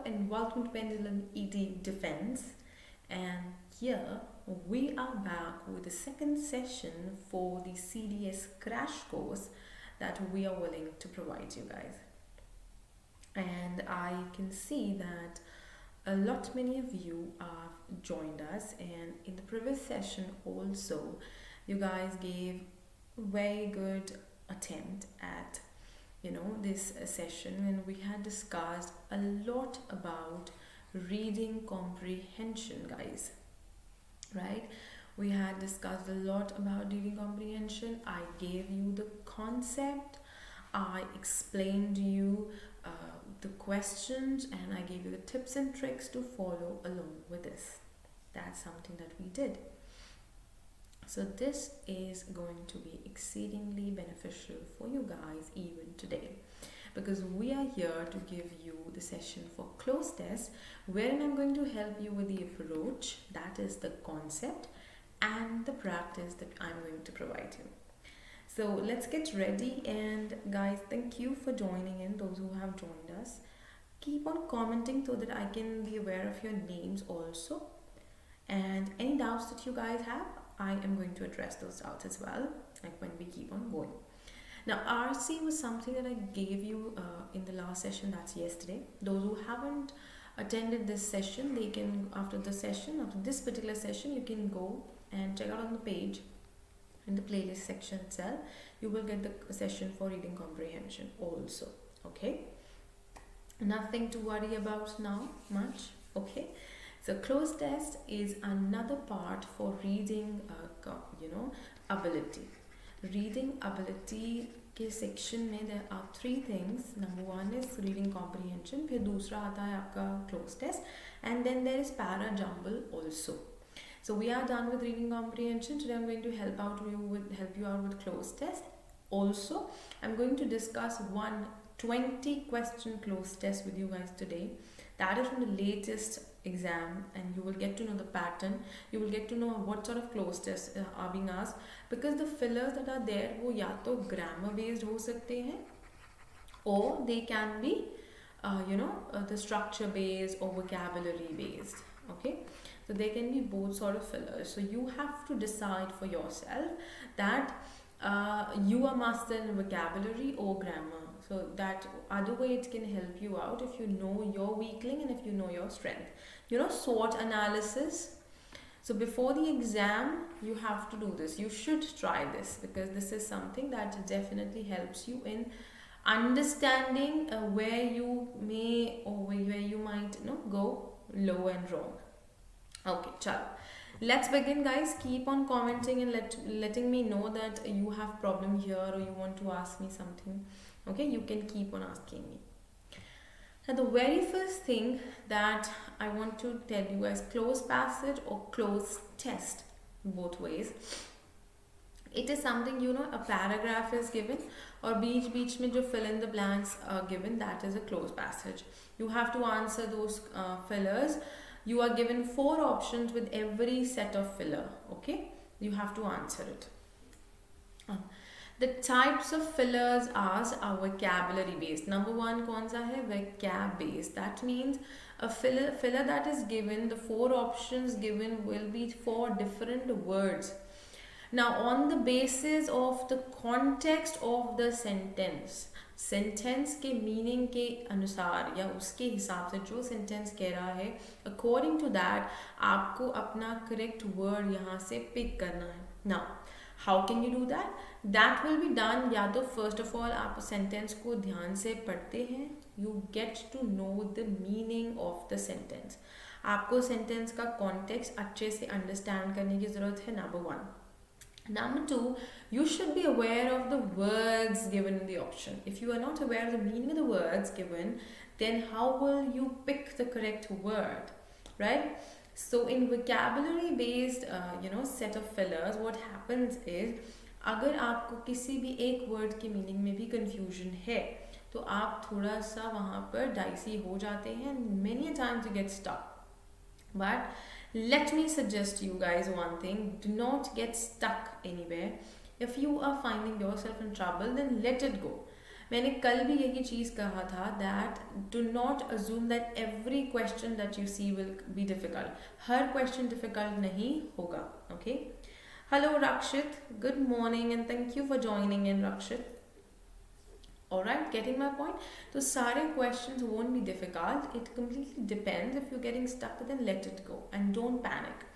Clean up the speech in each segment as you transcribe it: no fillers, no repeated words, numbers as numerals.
and welcome to PendulumEdu Defense. And here we are back with the second session for the CDS crash course that we are willing to provide you guys. And I can see that many of you have joined us, and in the previous session also you guys gave very good attempt at this session, and we had discussed a lot about reading comprehension, guys, right? We had discussed a lot about reading comprehension. I gave you the concept, I explained you the questions, and I gave you the tips and tricks to follow along with this. That's something that we did. So this is going to be exceedingly beneficial for you guys even today, because we are here to give you the session for Cloze test, wherein I'm going to help you with the approach, that is the concept, and the practice that I'm going to provide you. So let's get ready, and guys, thank you for joining in, those who have joined us. Keep on commenting so that I can be aware of your names also, and any doubts that you guys have, I am going to address those doubts as well, like when we keep on going. Now, RC was something that I gave you in the last session, that's yesterday. Those who haven't attended this session, they can, after this particular session, you can go and check out on the page in the playlist section itself. You will get the session for reading comprehension also, okay? Nothing to worry about now much, okay? So Cloze test is another part for reading ability. Reading ability के section में there are three things. Number one is reading comprehension, फिर दूसरा आता है आपका Cloze test, and then there is para jumble also. So we are done with reading comprehension. Today I'm going to help you out with Cloze test. Also, I'm going to discuss one 20 question Cloze test with you guys today. That is from the latest exam, and you will get to know the pattern. You will get to know what sort of Cloze tests are being asked, because the fillers that are there वो या तो grammar based हो सकते हैं, or they can be the structure based or vocabulary based. Okay, so they can be both sort of fillers. So you have to decide for yourself that you are master in vocabulary or grammar. So that other way it can help you out if you know your weak link and if you know your strength. SWOT analysis. So before the exam, you have to do this. You should try this, because this is something that definitely helps you in understanding where you may or where you might go low and wrong. Okay, chalo. Let's begin, guys. Keep on commenting and letting me know that you have problem here or you want to ask me something. Okay, you can keep on asking me. Now, the very first thing that I want to tell you guys, Cloze passage or Cloze test, both ways. It is something, a paragraph is given, or beach mein jo fill in the blanks are given, that is a Cloze passage. You have to answer those fillers. You are given 4 options with every set of filler, okay? You have to answer it. The types of fillers are vocabulary based. Number 1 kaun sa hai? Vocab based. That means a filler that is given, the 4 options given will be for different words. Now, on the basis of the context of the sentence के meaning के अनुसार या उसके हिसाब से जो sentence कह रहा है, अकॉर्डिंग टू दैट आपको अपना करेक्ट वर्ड यहाँ से पिक करना है. Now how can you do that? That will be done, या तो फर्स्ट ऑफ ऑल आप सेंटेंस को ध्यान से पढ़ते हैं. You get to know the meaning of the sentence. आपको सेंटेंस का कॉन्टेक्स्ट अच्छे से अंडरस्टैंड करने की ज़रूरत है. Number 1. Number 2, you should be aware of the words given in the option. If you are not aware of the meaning of the words given, then how will you pick the correct word, right? So in vocabulary based set of fillers, what happens is, अगर आपको किसी भी एक word के meaning में भी confusion है, तो आप थोड़ा सा वहाँ पर dicey हो जाते हैं, and many times you get stuck. But let me suggest you guys one thing: do not get stuck anywhere. If you are finding yourself in trouble, then let it go. मैंने कल भी यही चीज़ कहा था that do not assume that every question that you see will be difficult. हर question difficult नहीं होगा. Okay. Hello Rakshit, good morning and thank you for joining in Rakshit. Alright, getting my point? So सारे questions won't be difficult. It completely depends. If you're getting stuck, then let it go and don't panic.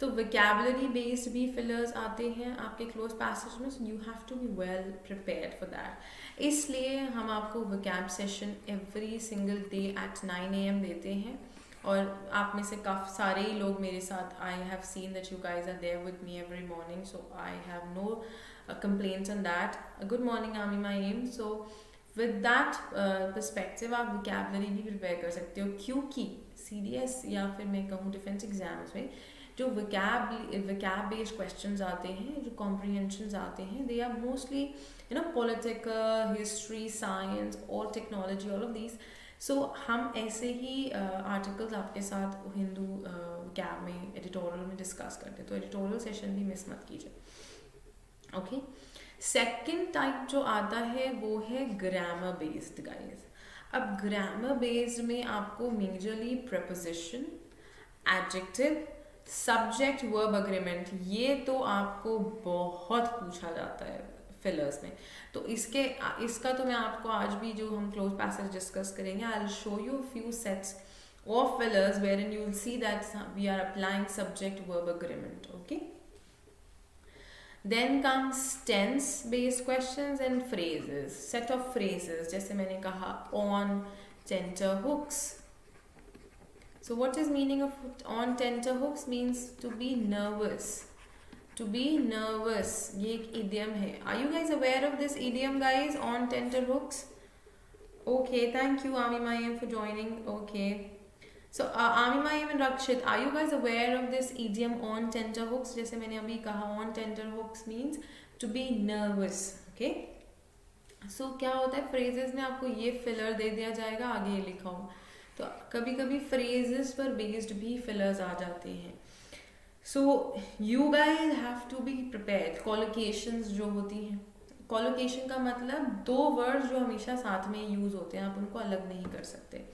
तो vocabulary based भी fillers आते हैं आपके close passage में, so you have to be well prepared for that. इसलिए हम आपको vocab session every single day at 9 AM देते हैं. और आप में से काफ़ी सारे ही लोग मेरे साथ, I have seen that you guys are there with me every morning, so I have no complaints on that. Good morning Amima Aim. So with that perspective आप vocabulary भी prepare कर सकते हो, क्योंकि CDS या फिर मैं कहूँ डिफेंस एग्जाम्स में जो vocab based questions आते हैं, जो comprehensions आते हैं, they are mostly political, history, science और technology, all of these. So हम ऐसे ही articles आपके साथ हिंदू vocab में editorial में discuss करते हैं, तो editorial session भी मिस मत कीजिए. ओके. सेकेंड टाइप जो आता है वो है ग्रामर बेस्ड गाइस. अब ग्रामर बेस्ड में आपको majorly preposition, adjective, subject, verb, agreement, ये तो आपको बहुत पूछा जाता है फिलर्स में. तो इसका तो मैं आपको आज भी जो हम क्लोज पैसेज डिस्कस करेंगे, I will show you few sets of fillers wherein you will see that we are applying subject, verb, agreement. Okay. Then comes tense based questions and phrases. Set of phrases, जैसे मैंने कहा on tenterhooks. So what is meaning of on tenterhooks? Means to be nervous. To be nervous. ये एक idiom है. Are you guys aware of this idiom guys? On tenterhooks. Okay, thank you Amima for joining. Okay. So Amima and Rakshit, are you guys aware of this idiom on tenterhooks? जैसे मैंने अभी कहा on tenterhooks means to be nervous. Okay. So क्या होता है, phrases में आपको ये filler दे दिया जाएगा, आगे ये लिखा हो. तो कभी कभी phrases पर based भी fillers आ जाते हैं. So you guys have to be prepared. Collocations जो होती हैं, collocation का मतलब दो words जो हमेशा साथ में यूज होते हैं, आप उनको अलग नहीं कर सकते.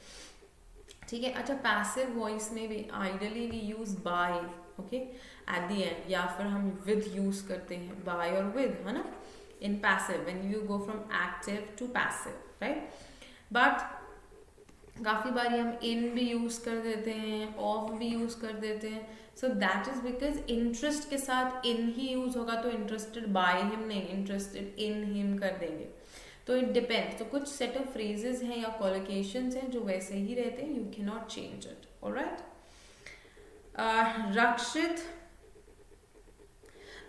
ठीक है. अच्छा, पैसिव वॉइस में भी ideally we use by, okay, at the end, या फिर हम विद यूज करते हैं, बाय और विद, है ना, in passive when you go from active to passive, right. But काफ़ी बारी हम इन भी यूज कर देते हैं, ऑफ भी यूज कर देते हैं. So that is because interest के साथ इन ही यूज होगा, तो इंटरेस्टेड बाय हिम नहीं, इंटरेस्टेड इन हिम कर देंगे. तो इट डिपेंड्स. तो कुछ सेट ऑफ फ्रेजेस हैं या कॉलोकेशंस हैं जो वैसे ही रहते हैं, you can not change it. Alright.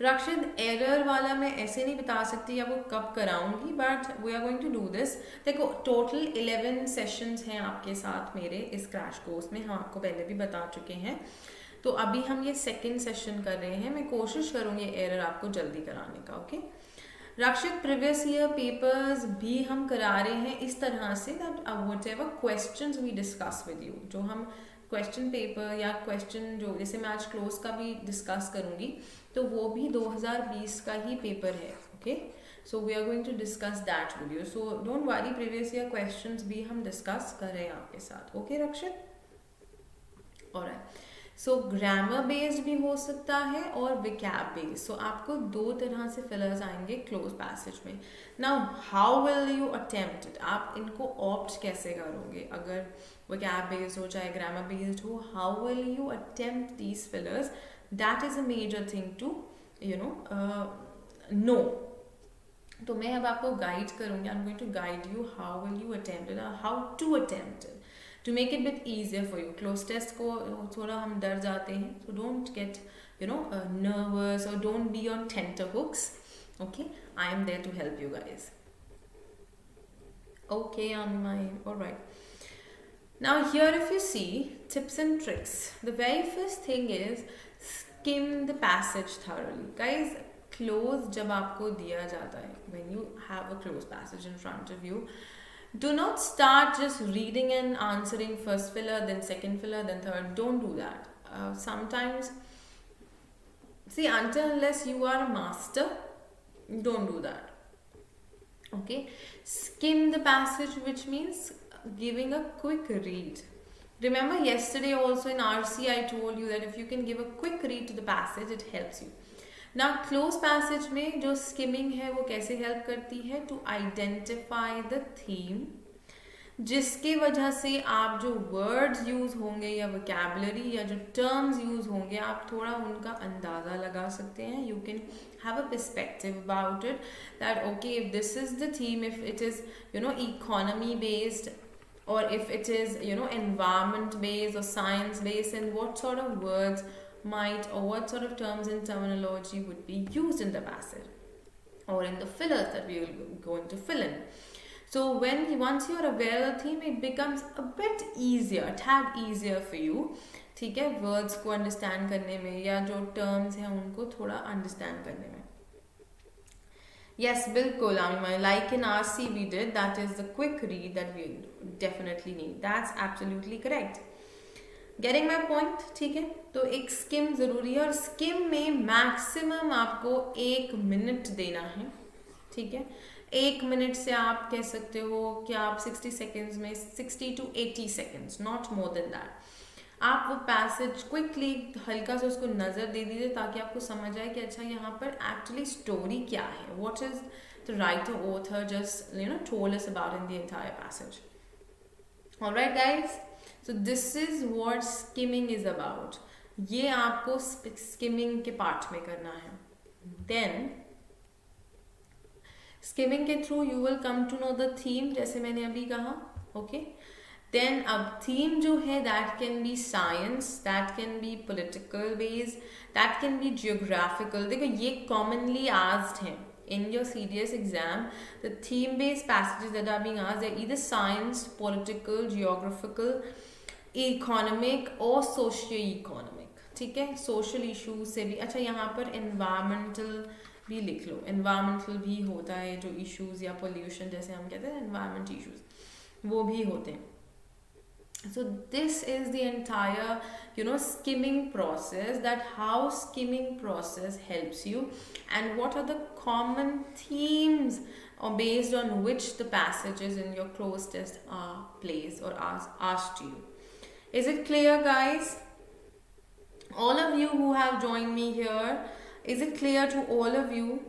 Rakshit error वाला मैं ऐसे नहीं बता सकती आपको कब कराऊंगी, but we are going to do this. देखो टोटल 11 सेशंस हैं आपके साथ मेरे इस क्रैश कोर्स में, हम आपको पहले भी बता चुके हैं. तो अभी हम ये सेकेंड सेशन कर रहे हैं. मैं कोशिश करूंगी एरर आपको जल्दी कराने का. Okay. Rakshit previous year papers भी हम करा रहे हैं इस तरह से that whatever questions we discuss with you, जो हम क्वेश्चन पेपर या क्वेश्चन जो जैसे मैं आज क्लोज का भी डिस्कस करूंगी, तो वो भी 2020 का ही पेपर है. Okay. So we are going to discuss that with you. So don't worry, previous year questions भी हम डिस्कस कर रहे हैं आपके साथ. Okay Rakshit. Alright. So grammar based भी हो सकता है और vocab बेस्ड. सो आपको दो तरह से फिलर्स आएंगे क्लोज पैसेज में. Now how will you attempt it, आप इनको ऑप्ट कैसे करोगे, अगर vocab बेस्ड हो चाहे ग्रामर बेस्ड हो, how will you attempt these fillers, that is a major thing to know. तो मैं अब आपको गाइड करूंगी, I am going to guide you how will you attempt it, how to attempt it, to make it a bit easier for you. Close test को थोड़ा हम डर जाते हैं, so don't get nervous or don't be on tenterhooks. Okay, I am there to help you guys. Okay, all right. Now here if you see tips and tricks, the very first thing is skim the passage thoroughly. Guys, close जब आपको दिया जाता है, when you have a close passage in front of you, do not start just reading and answering first filler, then second filler, then third. Don't do that. Sometimes, see, until unless you are a master, don't do that. Okay, skim the passage, which means giving a quick read. Remember yesterday also in RC I told you that if you can give a quick read to the passage, it helps you. Now close passage में जो skimming है वो कैसे help करती है? To identify the theme, जिसके वजह से आप जो वर्ड्स यूज होंगे या वोकैबुलरी या जो टर्म्स यूज होंगे आप थोड़ा उनका अंदाजा लगा सकते हैं. You can have a perspective about it, that okay, if this is the theme, if it is economy based, or if it is environment based or science based, and what sort of words might or what sort of terms and terminology would be used in the passage or in the fillers that we will going to fill in. So once you are aware of the theme, it becomes a bit easier, a tad easier for you. ठीक है, words को understand करने में या जो terms हैं उनको थोड़ा अंडरस्टैंड करने में. Yes, बिल्कुल आमिमा, like in RC we did, that is the quick read that we definitely need. That's absolutely correct. Getting my point? ठीक है, तो एक स्किम जरूरी है और स्किम में मैक्सिमम आपको 1 मिनट देना है. ठीक है, 1 मिनट से आप कह सकते हो कि आप 60 सेकेंड्स में 60 to 80 seconds, not more than that, आप वो पैसेज क्विकली हल्का सा उसको नज़र दे दीजिए ताकि आपको समझ आए कि अच्छा यहाँ पर एक्चुअली स्टोरी क्या है, what is the writer author just told us about in the entire passage. Alright guys, so this is what skimming is about. ये आपको स्किमिंग के पार्ट में करना है. देन स्किमिंग के through you will come to know the theme, जैसे मैंने अभी कहा. ओके, देन अब थीम जो है that can be science, that can be political based, that can be geographical. देखो ये कॉमनली आस्क्ड हैं in your CDS exam. The theme based passages that are being asked are either science, political, geographical, economic or socio-economic. ठीक है, social issues से भी. अच्छा यहाँ पर environmental भी लिख लो, environmental भी होता है, जो issues या pollution जैसे हम कहते हैं environment issues वो भी होते हैं. So this is the entire skimming process, that how skimming process helps you and what are the common themes or based on which the passages in your closed test are placed or asked to you. Is it clear guys? All of you who have joined me here, is it clear to all of you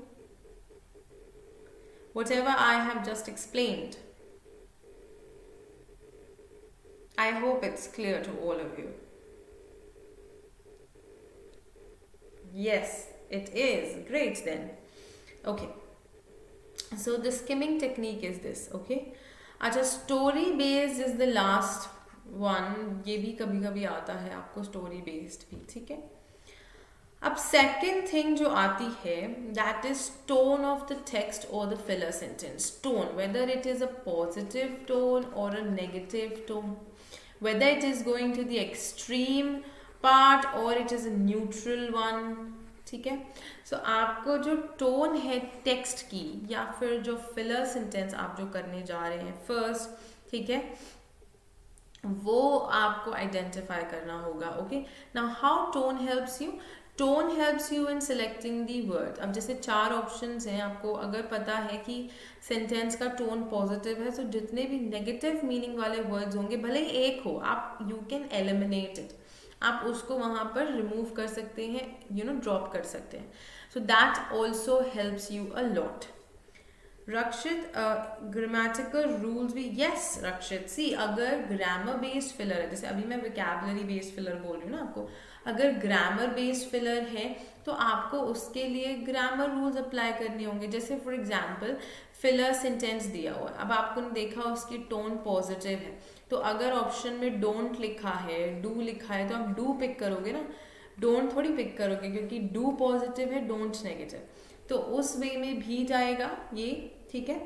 whatever I have just explained? I hope it's clear to all of you. Yes, it is. Great then. Okay. So the skimming technique is this. Okay. अच्छा, story based is the last one. ये भी कभी कभी आता है आपको story based भी. ठीक है. अब second thing जो आती है, that is tone of the text or the filler sentence. Tone, whether it is a positive tone or a negative tone, whether it is going to the extreme part or it is a neutral one. ठीक है, सो आपको जो tone है text की या फिर जो filler sentence आप जो करने जा रहे हैं फर्स्ट, ठीक है, वो आपको आइडेंटिफाई करना होगा. Okay, now how tone helps you? Tone helps you in selecting the word. अब जैसे 4 ऑप्शंस हैं, आपको अगर पता है कि सेंटेंस का टोन पॉजिटिव है, तो जितने भी नेगेटिव मीनिंग वाले वर्ड्स होंगे, भले ही एक हो, आप यू कैन एलिमिनेट इट, आप उसको वहाँ पर रिमूव कर सकते हैं, ड्रॉप कर सकते हैं. So that also helps you a lot. Rakshit, grammatical rules भी. यस रक्षित, सी अगर ग्रामर बेस्ड फिलर है, जैसे अभी मैं वोकैबुलरी बेस्ड फिलर बोल रही हूँ ना आपको, अगर ग्रामर बेस्ड फिलर है तो आपको उसके लिए ग्रामर रूल्स अप्लाई करने होंगे. जैसे फॉर एग्जांपल फिलर सेंटेंस दिया हुआ है, अब आपको देखा उसकी टोन पॉजिटिव है, तो अगर ऑप्शन में डोंट लिखा है, डू लिखा है, तो आप डू पिक करोगे ना, डोंट थोड़ी पिक करोगे, क्योंकि डू पॉजिटिव है, डोंट नेगेटिव, तो उस वे में भी जाएगा ये. ठीक है,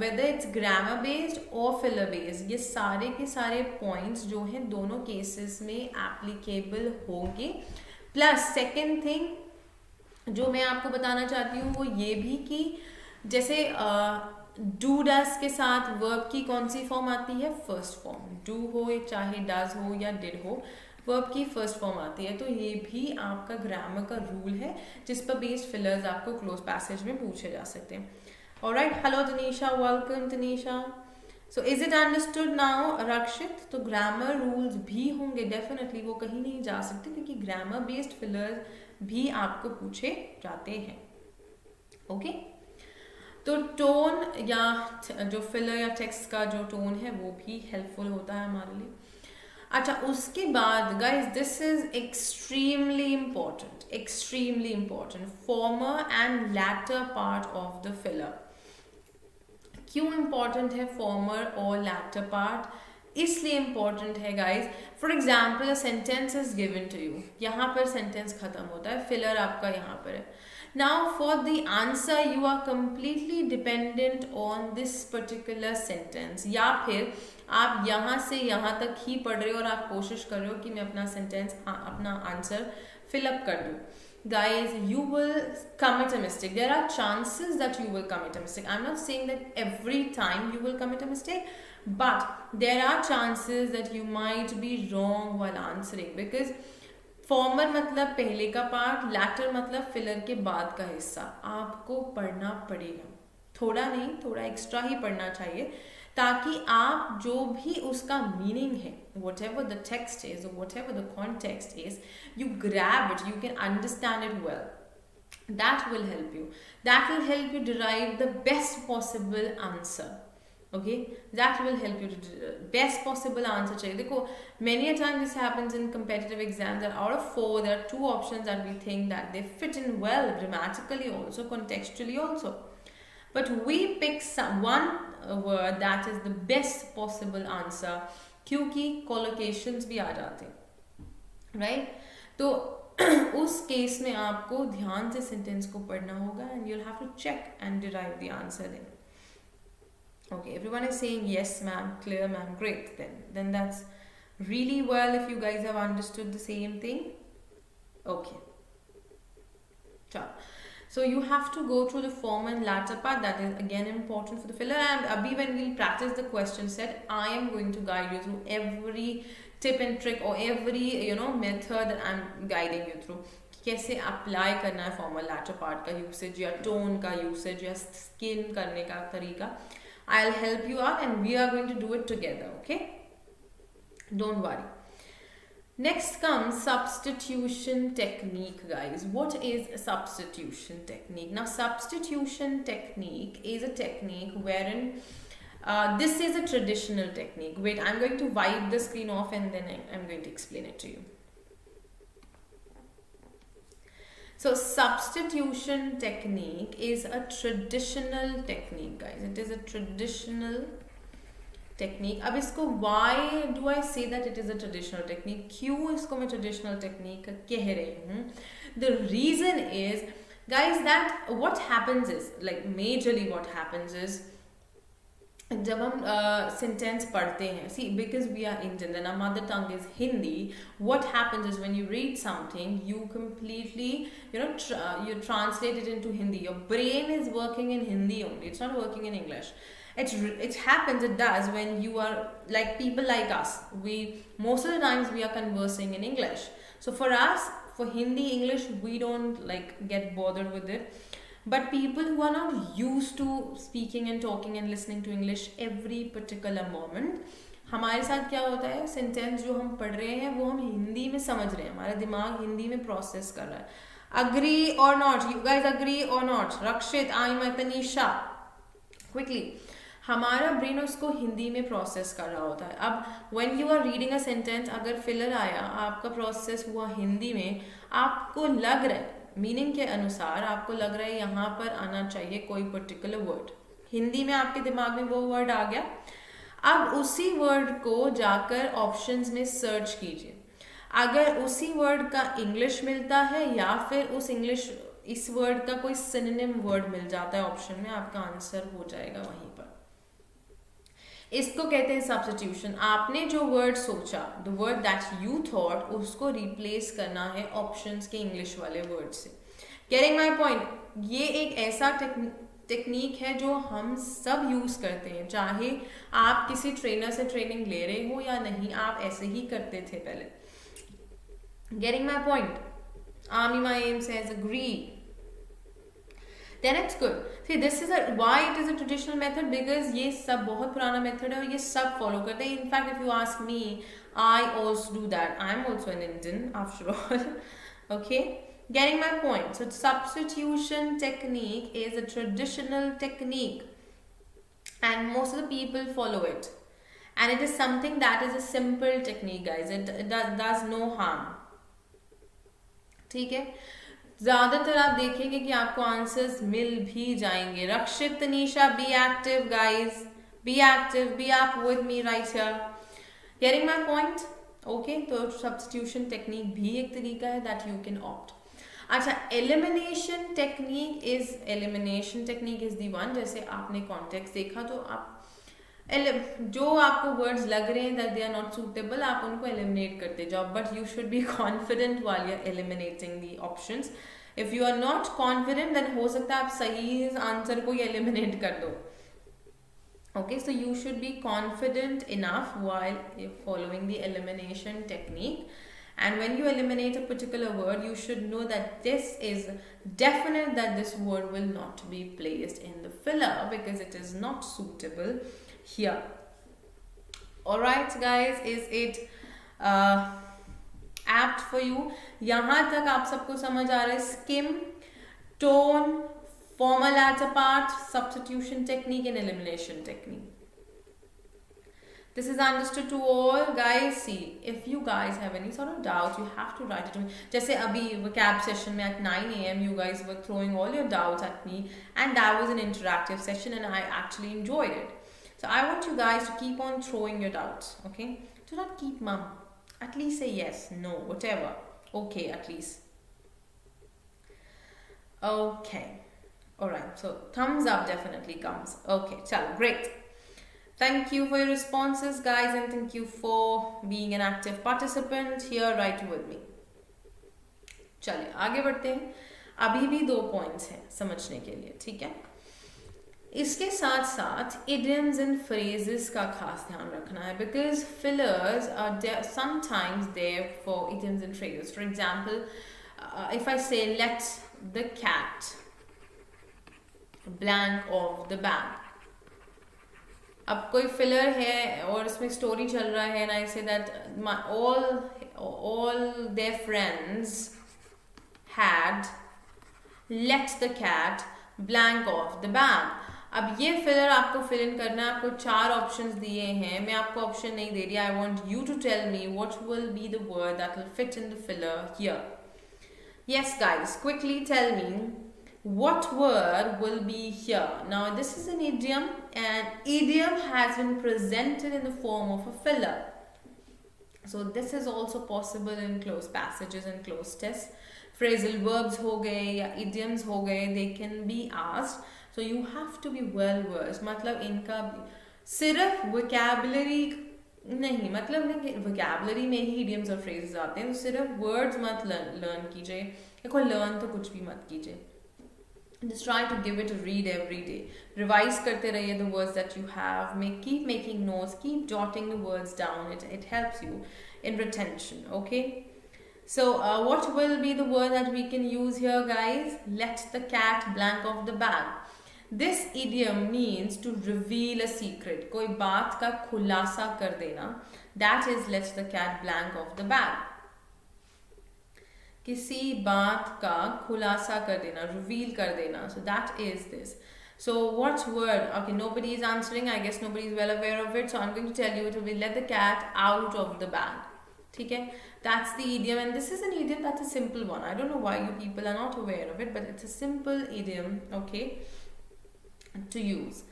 whether it's grammar based or filler based, ये सारे के सारे पॉइंट्स जो हैं दोनों केसेस में एप्लीकेबल होंगे. प्लस सेकेंड थिंग जो मैं आपको बताना चाहती हूँ वो ये भी कि जैसे डू डस के साथ वर्ब की कौन सी फॉर्म आती है? First form. डू हो चाहे डज हो या डिड हो, वर्ब की फर्स्ट फॉर्म आती है. तो ये भी आपका ग्रामर का रूल है जिस पर बेस्ड फिलर्स आपको क्लोज पैसेज में पूछे जा सकते हैं. All right, hello Tanisha, welcome Tanisha. So is it understood now, Rakshit? तो ग्रामर रूल्स भी होंगे डेफिनेटली, वो कहीं नहीं जा सकते क्योंकि ग्रामर बेस्ड फिलर भी आपको पूछे जाते हैं. ओके तो टोन या जो फिलर या टेक्स्ट का जो टोन है वो भी हेल्पफुल होता है हमारे लिए. अच्छा, उसके बाद guys this is extremely important former and latter part of the filler. क्यों इम्पॉर्टेंट है फॉर्मर और लैटर पार्ट? इसलिए इम्पॉर्टेंट है guys, for example a sentence is given to you, यहाँ पर सेंटेंस खत्म होता है, फिलर आपका यहाँ पर है. Now for the answer you are completely dependent on this particular sentence, या फिर आप यहाँ से यहाँ तक ही पढ़ रहे हो और आप कोशिश कर रहे हो कि मैं अपना सेंटेंस अपना आंसर फिलअप कर दूँ. Guys, you will commit a mistake. There are chances that you will commit a mistake. I'm not saying that every time you will commit a mistake, but there are chances that you might be wrong while answering, because farmer मतलब पहले का part, letter मतलब filler के बाद का हिस्सा. आपको पढ़ना पड़ेगा, थोड़ा नहीं थोड़ा एक्स्ट्रा ही पढ़ना चाहिए, ताकि आप जो भी उसका मीनिंग है, whatever the text is or whatever the context is, you grab it, you can understand it well. That will help you. That will help you derive the best possible answer. Okay, that will help you to best possible answer चाहिए. देखो, many a time this happens in competitive exams that out of 4 there are 2 options that we think that they fit in well grammatically also, contextually also, but we pick one word that is the best possible answer क्योंकि collocations भी आ जाते हैं, right? तो उस case में आपको ध्यान से सेंटेंस को पढ़ना होगा and you'll have to check and derive the answer then. Okay, everyone is saying yes ma'am, clear ma'am, great. Then that's really well if you guys have understood the same thing. Okay, so you have to go through the form and latter part. That is again important for the filler. And abhi when we'll practice the question set, I am going to guide you through every tip and trick or every method that I'm guiding you through. कैसे apply करना है formal letter part का usage या tone का usage या skin करने का तरीका. I'll help you out and we are going to do it together, okay? Don't worry. Next comes substitution technique, guys. What is a substitution technique? Now, substitution technique is a technique wherein this is a traditional technique. Wait, I'm going to wipe the screen off and then I'm going to explain it to you. So substitution technique is a traditional technique, guys. It is a traditional technique. अब इसको why do I say that it is a traditional technique? क्यों इसको मैं traditional technique कह रही हूँ? The reason is, guys, that what happens is, like majorly what happens is, जब हम सेंटेंस पढ़ते हैं, see, because we are Indian and our mother tongue is Hindi, what happens is when you read something, you completely, you translate it into Hindi. Your brain is working in Hindi only. It's not working in English. It happens, it does when you are like people like us. Most of the times we are conversing in English. So for us, for Hindi, English, we don't like get bothered with it. But people who are not used to speaking and talking and listening to English every particular moment, हमारे साथ क्या होता है, sentence जो हम पढ़ रहे हैं वो हम हिंदी में समझ रहे हैं, हमारा दिमाग हिंदी में प्रोसेस कर रहा है. अग्री और नॉट, यू गाइज अग्री और नॉट? रक्षित, आइमा, तनीषा, क्विकली. हमारा ब्रेन उसको हिंदी में प्रोसेस कर रहा होता है. अब when you are reading a sentence, अगर फिलर आया, आपका प्रोसेस हुआ हिंदी में, आपको लग रहा है मीनिंग के अनुसार, आपको लग रहा है यहाँ पर आना चाहिए कोई पर्टिकुलर वर्ड, हिंदी में आपके दिमाग में वो वर्ड आ गया. अब उसी वर्ड को जाकर ऑप्शंस में सर्च कीजिए. अगर उसी वर्ड का इंग्लिश मिलता है या फिर इस वर्ड का कोई सिनोनिम वर्ड मिल जाता है ऑप्शन में, आपका आंसर हो जाएगा वहीं पर. इसको कहते हैं सब्स्टिट्यूशन. आपने जो वर्ड सोचा, the word that you thought, उसको रिप्लेस करना है ऑप्शंस के इंग्लिश वाले वर्ड से. Getting my point? ये एक ऐसा टेक्निक है जो हम सब यूज करते हैं, चाहे आप किसी ट्रेनर से ट्रेनिंग ले रहे हो या नहीं, आप ऐसे ही करते थे पहले. Getting my point? Amima Aim says agree. then it's good. See, this is a why it is a traditional method, because ये सब बहुत पुराना method है और ये सब follow करते हैं. In fact, if you ask me, I also do that. I'm also an Indian after all. Okay, getting my point. So substitution technique is a traditional technique and most of the people follow it, and it is something that is a simple technique, guys. It does no harm. ठीक है, ज्यादातर आप देखेंगे कि आपको answers मिल भी जाएंगे. Rakshit, Tanisha, be active guys, be active, be up with me right here. Getting my point? Okay, तो सब्स्टिट्यूशन टेक्निक भी एक तरीका है दैट यू कैन ऑप्ट. अच्छा, elimination technique is the one. जैसे आपने कॉन्टेक्स्ट देखा तो आप जो आपको वर्ड्स लग रहे हैं that they are not suitable, आप उनको एलिमिनेट करते जाओ. But you should be confident while you are eliminating the options. If you are not confident then हो सकता है आप सही आंसर को ही एलिमिनेट कर दो. Okay, so you should be confident enough while following the elimination technique. And when you eliminate a particular word, you should know that this is definite that this word will not be placed in the filler because it is not suitable here. Alright guys, is it apt for you? यहाँ तक आप सबको समझ आ रहा है? Skim, tone, formal latter part, substitution technique and elimination technique. This is understood to all guys. See, if you guys have any sort of doubt, you have to write it to me. जैसे अभी vocab session में at 9 AM you guys were throwing all your doubts at me, and that was an interactive session and I actually enjoyed it. So I want you guys to keep on throwing your doubts, okay? Do not keep mum. At least say yes, no, whatever. Okay, at least. Okay. Alright, so thumbs up definitely comes. Okay, chalo, great. Thank you for your responses guys, and thank you for being an active participant here right with me. चलिए आगे बढ़ते हैं. अभी भी 2 points हैं समझने के लिए, ठीक है? इसके साथ साथ idioms and phrases का खास ध्यान रखना है, because fillers are sometimes there for idioms and phrases. For example, if I say let the cat blank of the bag. अब कोई फिलर है और इसमें स्टोरी चल रहा है, and I say that all their friends had let the cat blank off the bag. अब ये फिलर आपको फिल इन करना है. आपको 4 ऑप्शंस दिए हैं, मैं आपको ऑप्शन नहीं दे रही. I want you to tell me what will be the word that will fit in the filler here. Yes guys, quickly tell me what word will be here. Now this is an idiom, and idiom has been presented in the form of a filler. So this is also possible in closed passages and closed tests. Phrasal verbs हो गए या idioms हो गए, they can be asked. So you have to be well versed. मतलब इनका सिर्फ vocabulary नहीं, मतलब नहीं vocabulary में ही idioms और phrases आते हैं, तो सिर्फ words मत learn कीजिए. देखो learn तो कुछ भी मत कीजिए. Just try to give it a read every day. Revise करते रहिए the words that you have. Keep making notes. Keep jotting the words down. It helps you in retention. Okay. So what will be the word that we can use here, guys? Let the cat blank off the bag. This idiom means to reveal a secret. कोई बात का खुलासा कर देना. That is let the cat blank off the bag. किसी बात का खुलासा कर देना, रिवील कर देना. So that is this. So what word? Okay, nobody is answering. I guess nobody is well aware of it. So I'm going to tell you it will be let the cat out of the bag. ठीक है? That's the idiom, and this is an idiom that's a simple one. I don't know why you people are not aware of it, but it's a simple idiom, okay, to use.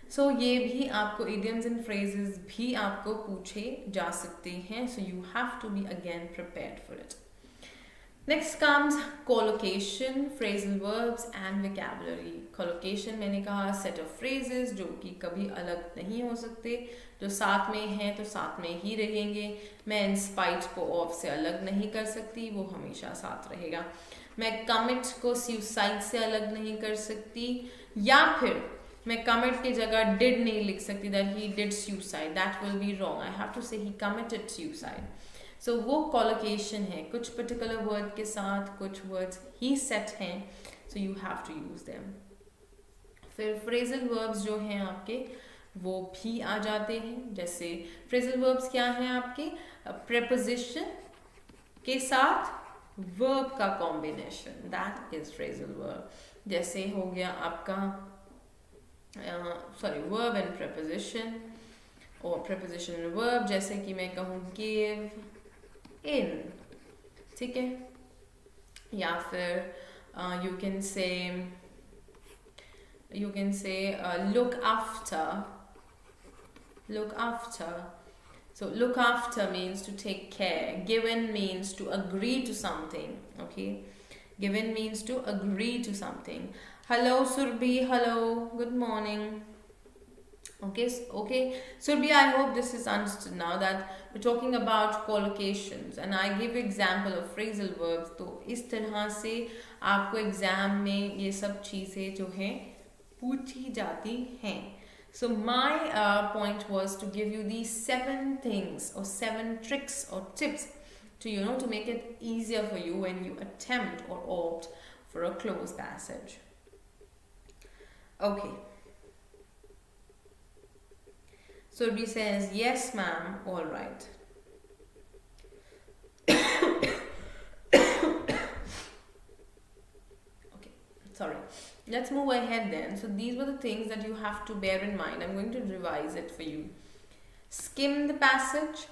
So ये भी आपको idioms and phrases भी आपको पूछे जा सकते हैं. So you have to be again prepared for it. Next comes collocation, phrasal verbs and vocabulary. Collocation मैंने कहा set of phrases जो कि कभी अलग नहीं हो सकते, जो साथ में हैं तो साथ में ही रहेंगे. मैं in spite को of से अलग नहीं कर सकती, वो हमेशा साथ रहेगा. मैं commit को suicide से अलग नहीं कर सकती, या फिर मैं commit की जगह did नहीं लिख सकती that he did suicide. That will be wrong. I have to say he committed suicide. So वो collocation है, कुछ particular word के साथ कुछ words ही set हैं, so you have to use them. फिर फ्रेजल वर्ब्स जो हैं आपके वो भी आ जाते हैं। जैसे फ्रेजल वर्ब्स क्या हैं आपके, प्रेपोजिशन के साथ वर्ब का combination, that is phrasal verb. जैसे हो गया आपका वर्ब एंड प्रेपोजिशन और प्रेपोजिशन एंड वर्ब, जैसे कि मैं कहूँ गिव इन, ठीक है, या फिर you can say look after. So look after means to take care. Given means to agree to something. Okay, given means to agree to something. Hello Surbhi, hello, good morning. Okay, Surbhi, I hope this is understood now that we're talking about collocations and I give example of phrasal verbs. तो इस तरह से आपको exam में ये सब चीज़ें जो हैं पूछी जाती हैं. So my point was to give you these 7 things or 7 tricks or tips to make it easier for you when you attempt or opt for a close passage. Okay. Surbhi says, yes ma'am, all right. Okay, sorry. Let's move ahead then. So these were the things that you have to bear in mind. I'm going to revise it for you. Skim the passage.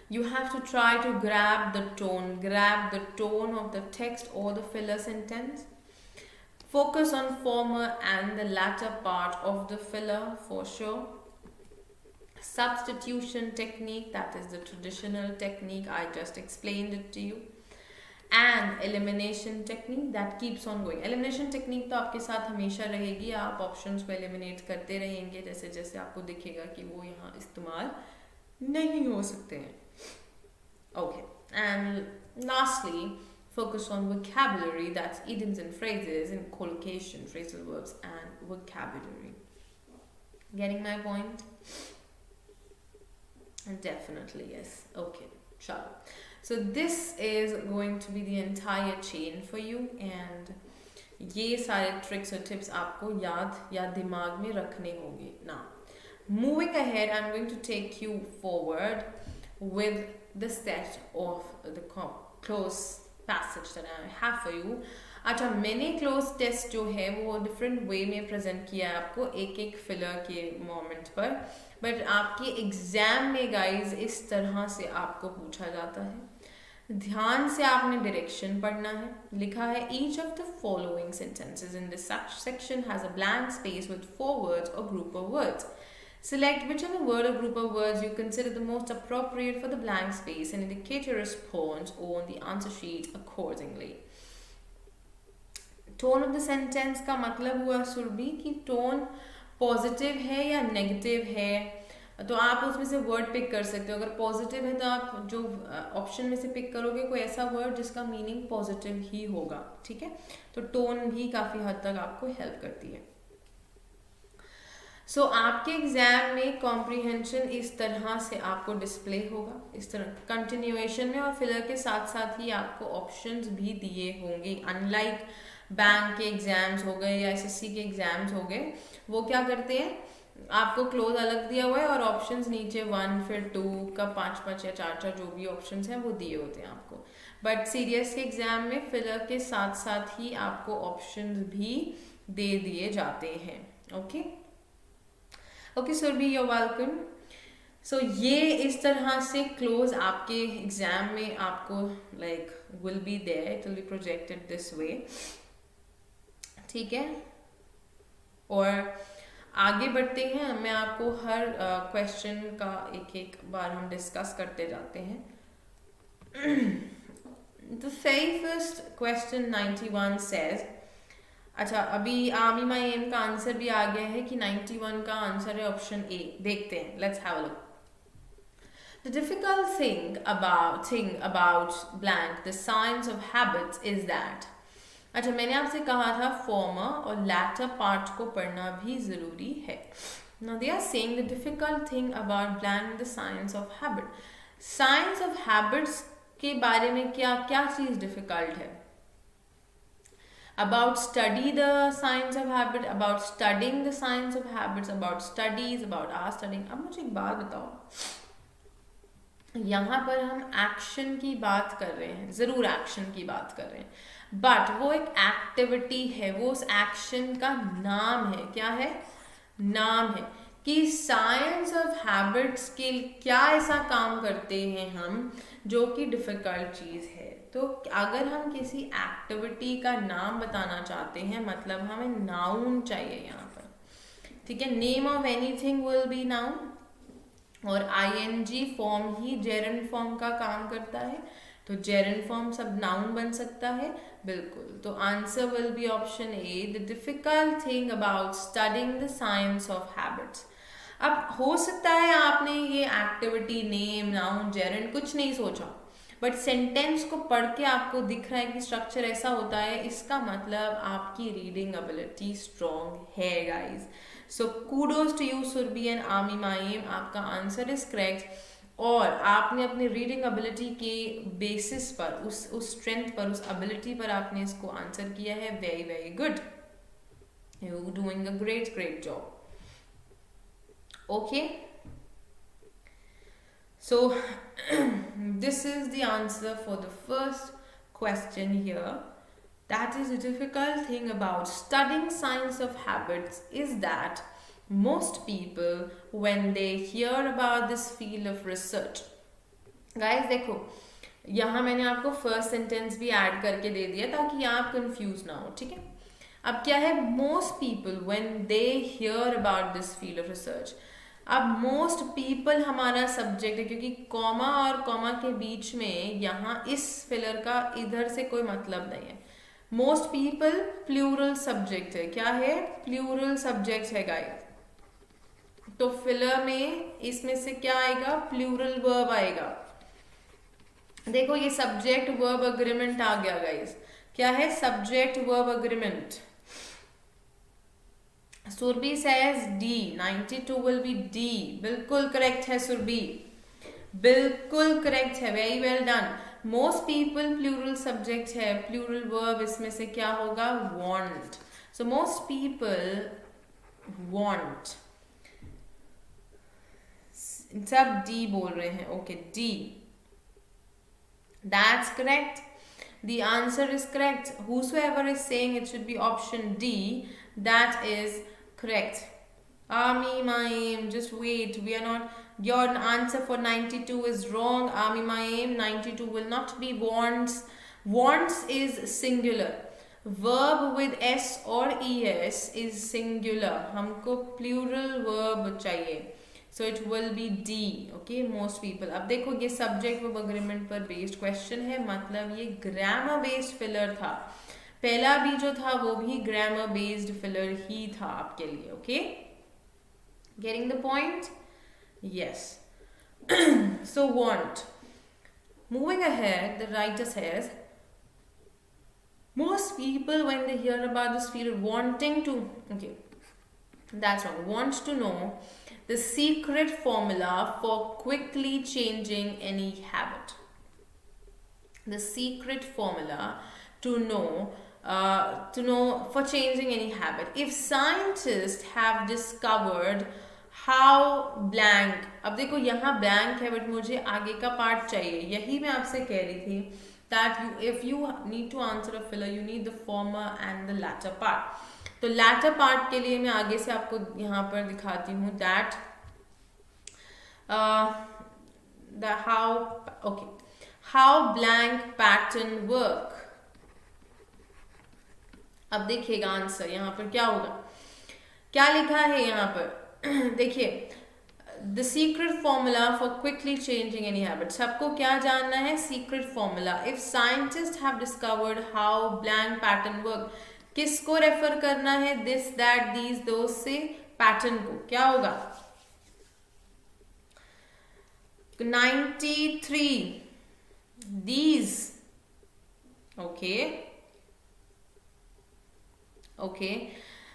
You have to try to grab the tone of the text or the filler sentence. Focus on former and the latter part of the filler for sure. Substitution technique, that is the traditional technique. I just explained it to you. And elimination technique that keeps on going. Elimination technique तो आपके साथ हमेशा रहेगी. आप options को eliminate करते रहेंगे जैसे जैसे आपको दिखेगा कि वो यहाँ इस्तेमाल नहीं हो सकते हैं. Okay. And lastly, focus on vocabulary, that's idioms and phrases and collocation, phrasal verbs and vocabulary. Getting my point? Definitely yes. Okay. Sure. So this is going to be the entire chain for you and ये सारे tricks और tips आपको याद या दिमाग में रखने होंगे. Now, moving ahead, I'm going to take you forward with the set of the close passage that I have for you. अच्छा, मैंने close test जो है वो different way में present किया है आपको एक एक filler के moment पर, but आपके exam में guys इस तरह से आपको पूछा जाता है. ध्यान से आपने डायरेक्शन पढ़ना है. लिखा है each of the following sentences in this section has a blank space with 4 words or group of words. Select whichever word or group of words you consider the most appropriate for the blank space and indicate your response on the answer sheet accordingly. Tone of the sentence का मतलब हुआ सुरभि कि tone positive है या negative है, तो आप उसमें से वर्ड पिक कर सकते हो. अगर पॉजिटिव है तो आप जो ऑप्शन में से पिक करोगे कोई ऐसा वर्ड जिसका मीनिंग पॉजिटिव ही होगा. ठीक है, तो टोन भी काफ़ी हद तक आपको हेल्प करती है. सो आपके एग्जाम में कॉम्प्रीहेंशन इस तरह से आपको डिस्प्ले होगा, इस तरह कंटिन्यूएशन में, और फिलर के साथ साथ ही आपको ऑप्शंस भी दिए होंगे. अनलाइक बैंक के एग्जाम्स हो गए या एसएससी के एग्जाम्स हो गए, वो क्या करते हैं, आपको क्लोज अलग दिया हुआ है और ऑप्शंस नीचे 1 फिर 2 का 5 या 4 जो भी ऑप्शंस हैं वो दिए होते हैं आपको. बट सीरियस के एग्जाम में फिलर के साथ साथ ही आपको ऑप्शंस भी दे दिए जाते हैं. Okay okay Surabhi, you welcome. So ये इस तरह से क्लोज आपके एग्जाम में आपको like will be there, it will be projected this way. ठीक है, और आगे बढ़ते हैं. मैं आपको हर क्वेश्चन का एक एक बार हम डिस्कस करते जाते हैं. The very first question 91 says, अच्छा अभी आमिमा एम का आंसर भी आ गया है कि 91 का आंसर है ऑप्शन ए. देखते हैं, let's have a look. The difficult thing about blank, the science of habits is that. अच्छा, मैंने आपसे कहा था फॉर्मर और लैटर पार्ट को पढ़ना भी जरूरी है. Now they are saying the difficult thing about blank, the science of habit. Science of habits के बारे में क्या क्या चीज डिफिकल्ट है. about study the science of habit, about studying the science of habits, about studies, about our studying. अब मुझे एक बात बताओ, यहाँ पर हम एक्शन की बात कर रहे हैं, ज़रूर एक्शन की बात कर रहे हैं, बट वो एक एक्टिविटी है, वो उस एक्शन का नाम है, क्या है, नाम है कि साइंस ऑफ हैबिट्स के क्या ऐसा काम करते हैं हम जो कि डिफ़िकल्ट चीज़ है। तो अगर हम किसी एक्टिविटी का नाम बताना चाहते हैं, मतलब हमें नाउन चाहिए यहाँ पर, ठीक है। Name of anything will be noun, और आईएनजी फॉर्म ही जेरंड फॉर्म का काम करता है, तो जेरंड फॉर्म सब नाउन बन सकता है, बिल्कुल। तो answer will be option A, the difficult thing about studying the science of habits. अब हो सकता है आपने ये एक्टिविटी, नेम, नाउन, जेरंड कुछ नहीं सोचा, बट सेंटेंस को पढ़ के आपको दिख रहा है कि स्ट्रक्चर ऐसा होता है, इसका मतलब आपकी रीडिंग एबिलिटी स्ट्रॉन्ग है guys. So kudos to you Surabhi and आमी माइम, आपका आंसर इज करेक्ट, और आपने अपनी रीडिंग एबिलिटी के बेसिस पर, उस स्ट्रेंथ पर, उस एबिलिटी पर आपने इसको आंसर किया है। Very very good, you doing a great job. Okay, so this is the answer for the first question here. That is, the difficult thing about studying science of habits is that most people, when they hear about this field of research, guys देखो यहाँ मैंने आपको first sentence भी add करके दे दिया ताकि आप confuse ना हो, ठीक है। अब क्या है, most people when they hear about this field of research. अब मोस्ट पीपल हमारा सब्जेक्ट है, क्योंकि कॉमा और कॉमा के बीच में यहाँ इस फिलर का इधर से कोई मतलब नहीं है। मोस्ट पीपल प्लूरल सब्जेक्ट है, क्या है, प्लूरल सब्जेक्ट है गाइस। तो फिलर में इसमें से क्या आएगा, प्लूरल वर्ब आएगा। देखो ये सब्जेक्ट वर्ब अग्रीमेंट आ गया गाइस, क्या है, subject verb agreement. Surabhi says D, 92 will be D, बिल्कुल करेक्ट है सुरभि, बिल्कुल करेक्ट है, very well done. Most people plural subject है, प्लूरल वर्ब इसमें से क्या होगा, want। So most people want, सब D बोल रहे हैं, okay D, that's correct, the answer is correct. Whosoever is saying it should be option D, that is correct. Ami Maim, just wait, we are not, your answer for 92 is wrong. Ami Maim, 92 will not be wants. Wants is singular, verb with s or es is singular, हमको plural verb चाहिए, so it will be D, okay, most people। अब देखो ये subject verb agreement पर based question है, मतलब ये grammar based filler था, पहला भी जो था वो भी ग्रामर बेस्ड फिलर ही था आपके लिए, okay, getting the point, yes. So want, moving ahead, the writer says most people when they hear about this field wanting to, okay, that's wrong, wants to know the secret formula for quickly changing any habit. The secret formula to know for changing any habit. If scientists have discovered how blank, अब देखो यहाँ blank है but मुझे आगे का part चाहिए, यही मैं आपसे कह रही थी that if you need to answer a filler, you need the former and the latter part. तो latter part के लिए मैं आगे से आपको यहाँ पर दिखाती हूँ that how blank pattern work. अब देखिएगा आंसर यहाँ पर क्या होगा, क्या लिखा है यहाँ पर देखिए, the secret formula for quickly changing any habit. सबको क्या जानना है, secret formula. If scientist have discovered how blank pattern work, किसको रेफर करना है, दिस दैट दीज दोज से पैटर्न को, क्या होगा 93 these, okay,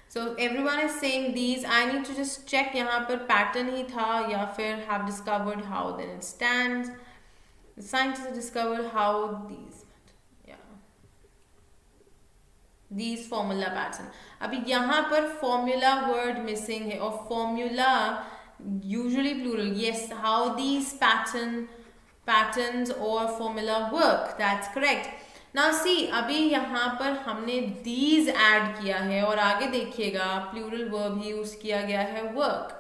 so everyone is saying these. I need to just check यहाँ पर pattern ही था या फिर have discovered how, then it stands the scientists have discovered how these, yeah, these formula pattern. अभी यहाँ पर formula word missing है और formula usually plural. Yes, how these patterns or formula work, that's correct. Now see, अभी यहाँ पर हमने these add किया है और आगे देखिएगा plural verb ही use किया गया है work.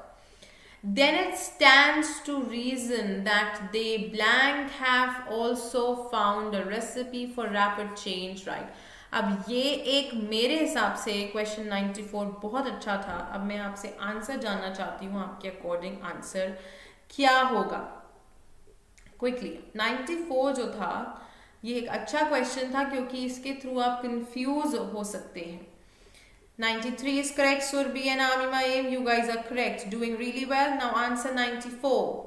Then it stands to reason that they blank have also found a recipe for rapid change, right? अब ये एक मेरे हिसाब से क्वेश्चन 94 बहुत अच्छा था. अब मैं आपसे आंसर जानना चाहती हूँ, आपके अकॉर्डिंग आंसर क्या होगा. क्विकली 94 जो था ये एक अच्छा क्वेश्चन था क्योंकि इसके थ्रू आप कंफ्यूज हो सकते हैं. 93 is correct. Surbi and Amima Aim, you guys are correct. Doing really well. Now answer 94.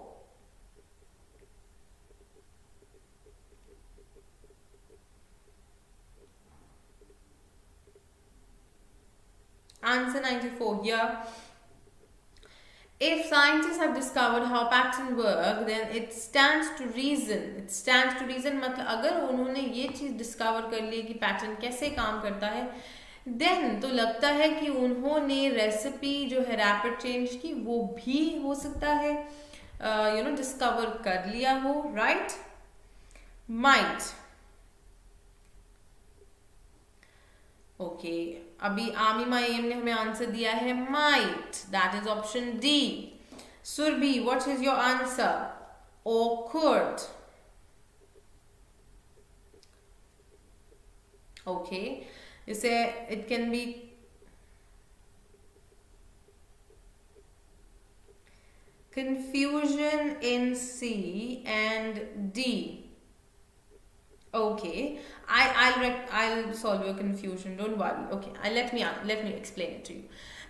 Answer 94 here. If scientists have discovered how patterns work, then it stands to reason. It stands to reason मतलब अगर उन्होंने ये चीज़ discover कर ली कि pattern कैसे काम करता है, देन तो लगता है कि उन्होंने रेसिपी जो है रैपिड चेंज की वो भी हो सकता है डिस्कवर कर लिया हो, राइट. माइट. ओके, अभी आमिमा एम ने हमें आंसर दिया है might. That is option D. Surabhi, what is your answer? Awkward. Okay, you say it can be confusion in C and D. Okay, I'll solve your confusion, don't worry. Okay, let me explain it to you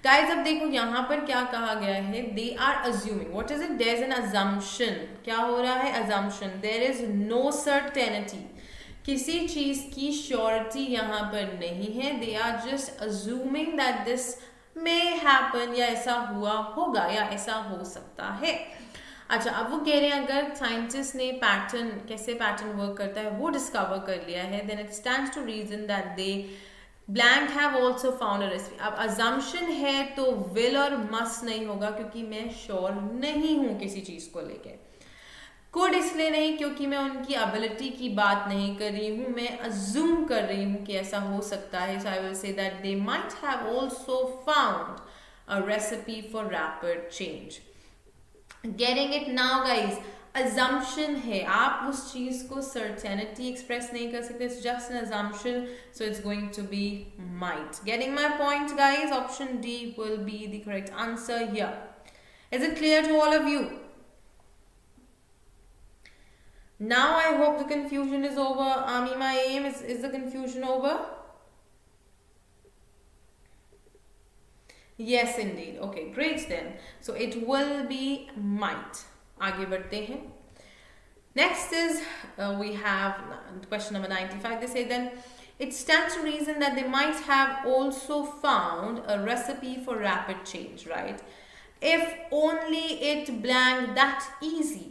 guys. अब देखो यहाँ पर क्या कहा गया है, they are assuming. What is it? There's an assumption. क्या हो रहा है? Assumption. There is no certainty. किसी चीज की श्योरिटी यहाँ पर नहीं है. They are just assuming that this may happen, या ऐसा हुआ होगा या ऐसा हो सकता है. अच्छा, अब वो कह रहे हैं अगर साइंटिस्ट ने पैटर्न, कैसे पैटर्न वर्क करता है वो डिस्कवर कर लिया है, then it stands to reason that they blank have also found a recipe. अब अजम्पशन है तो विल और मस्ट नहीं होगा क्योंकि मैं श्योर नहीं हूं किसी चीज को लेके. कुड इसलिए नहीं क्योंकि मैं उनकी एबिलिटी की बात नहीं कर रही हूँ, मैं अज्यूम कर रही हूँ कि ऐसा हो सकता है. So I will say that they might have also found a recipe for rapid change. Getting it now guys? Assumption है, आप उस चीज को सर्टेनिटी एक्सप्रेस नहीं कर सकते. It's just an assumption, so it's going to be might. Getting my point guys? Option D will be the correct answer here. Is it clear to all of you? Now I hope the confusion is over. Amima Aim, is the confusion over? Yes, indeed. Okay, great then. So it will be might. आगे बढ़ते हैं. Next is we have question number 95. They say then it stands to reason that they might have also found a recipe for rapid change, right? If only it blank that easy.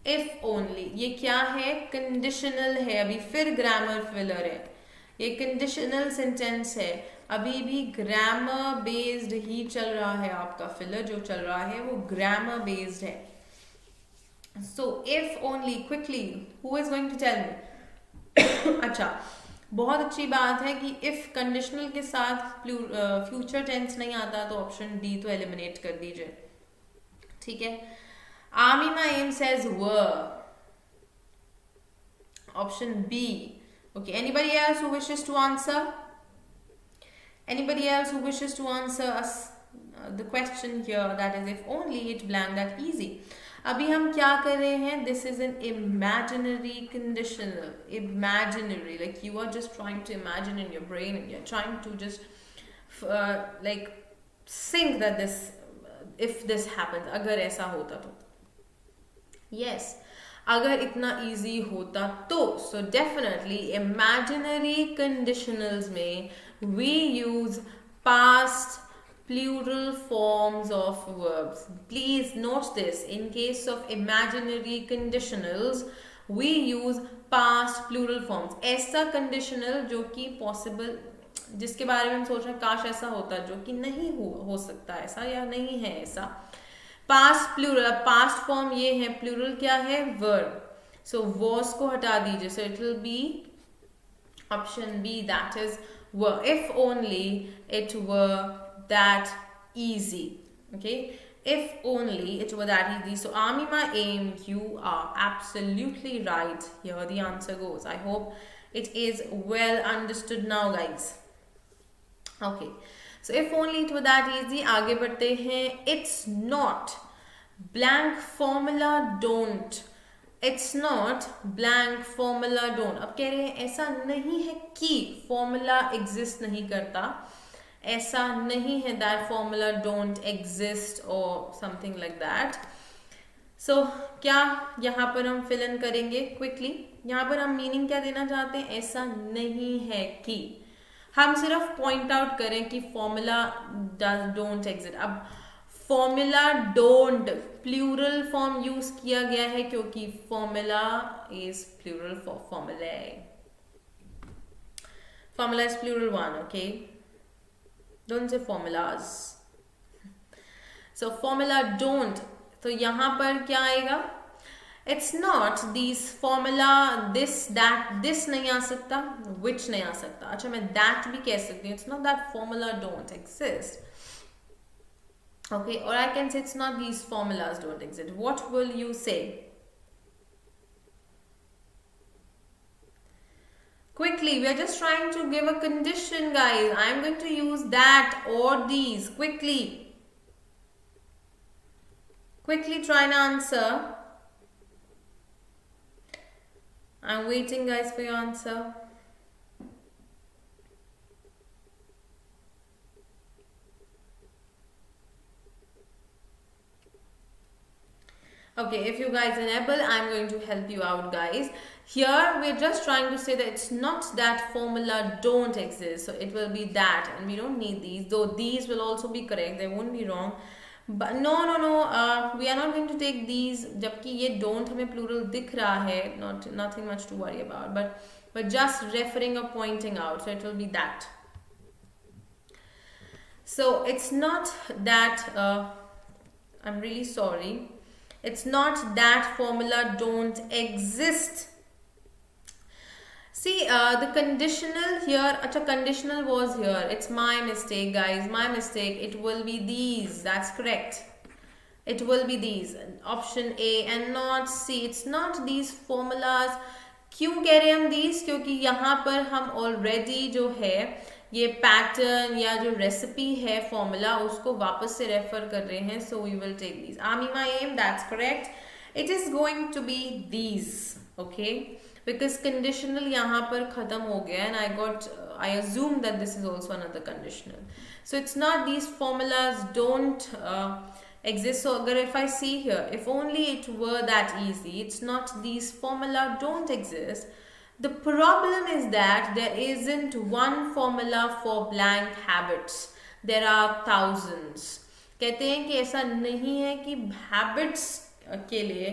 If only, ये क्या है? Conditional है. अभी फिर grammar filler है. ये conditional sentence है. अभी भी ग्रामर बेस्ड ही चल रहा है. आपका फिलर जो चल रहा है वो ग्रामर बेस्ड है. So if only, quickly who is going to tell me? अच्छा, बहुत अच्छी बात है कि इफ कंडीशनल के साथ फ्यूचर टेंस नहीं आता तो ऑप्शन डी तो एलिमिनेट कर दीजिए. ठीक है. Amima Aim says were. Option B. Okay, anybody else who wishes to answer? Anybody else who wishes to answer us the question here, that is if only it blank that easy. अभी हम क्या कर रहे हैं? This is an imaginary conditional. Imaginary, like you are just trying to imagine in your brain and you're trying to just like think that this, if this happens, अगर ऐसा होता तो. Yes, अगर इतना easy होता तो. So definitely imaginary conditionals में we use past plural forms of verbs. Please note this. In case of imaginary conditionals we use past plural forms. ऐसा conditional जो कि possible जिसके बारे में हम सोच रहे हैं काश ऐसा होता, जो कि नहीं हो सकता ऐसा, या नहीं है ऐसा। पास्ट प्लूरल, पास्ट फॉर्म ये है, प्लूरल क्या है, वर्ब। सो वॉज को हटा दीजिए, so it will be option B, that is were. If only it were that easy. Okay, if only it were that easy. So Amima Aim, you are absolutely right. Here the answer goes. I hope it is well understood now, guys. Okay, so if only it were that easy. आगे बढ़ते हैं. It's not blank formula don't. It's not blank formula don't. अब कह रहे हैं ऐसा नहीं है कि formula exist नहीं करता, ऐसा नहीं है that formula don't exist or something like that. So क्या यहाँ पर हम fill in करेंगे quickly? यहाँ पर हम meaning क्या देना चाहते हैं, ऐसा नहीं है कि, हम सिर्फ point out करें कि formula don't exist. अब formula don't plural form use किया गया है क्योंकि formula is plural for formulae. Formula is plural one, okay? Don't say formulas. So formula don't, तो यहाँ पर क्या आएगा, it's not these formula this that, this नहीं आ सकता, which नहीं आ सकता. अच्छा मैं that भी कह सकती हूँ, it's not that formula don't exist. Okay, or I can say it's not these formulas don't exist. What will you say? Quickly, we are just trying to give a condition, guys. I am going to use that or these. Quickly. Quickly try and answer. I'm waiting, guys, for your answer. Okay, if you guys enable, I'm going to help you out, guys. Here we're just trying to say that it's not that formula don't exist, so it will be that, and we don't need these, though these will also be correct, they won't be wrong. But no, we are not going to take these, जबकि ये don't हमें plural दिख रहा है, nothing much to worry about, but just referring or pointing out, so it will be that. So it's not that, I'm really sorry, it's not that formula don't exist. See, the conditional here, acha, conditional was here. It's my mistake, guys. My mistake. It will be these. That's correct. It will be these. Option A and not C. It's not these formulas. क्यों कह रहे हैं हम these? क्योंकि यहाँ पर हम already जो है ये pattern या जो recipe है formula उसको वापस से refer कर रहे हैं. So we will take these. Amima Aim, that's correct. It is going to be these. Okay. Because conditional यहाँ पर खत्म हो गया and I assume that this is also another conditional. So it's not these formulas don't exist. So अगर if I see here, if only it were that easy, it's not these formula don't exist. The problem is that there isn't one formula for blank habits. There are thousands. कहते हैं कि ऐसा नहीं है कि habits के लिए,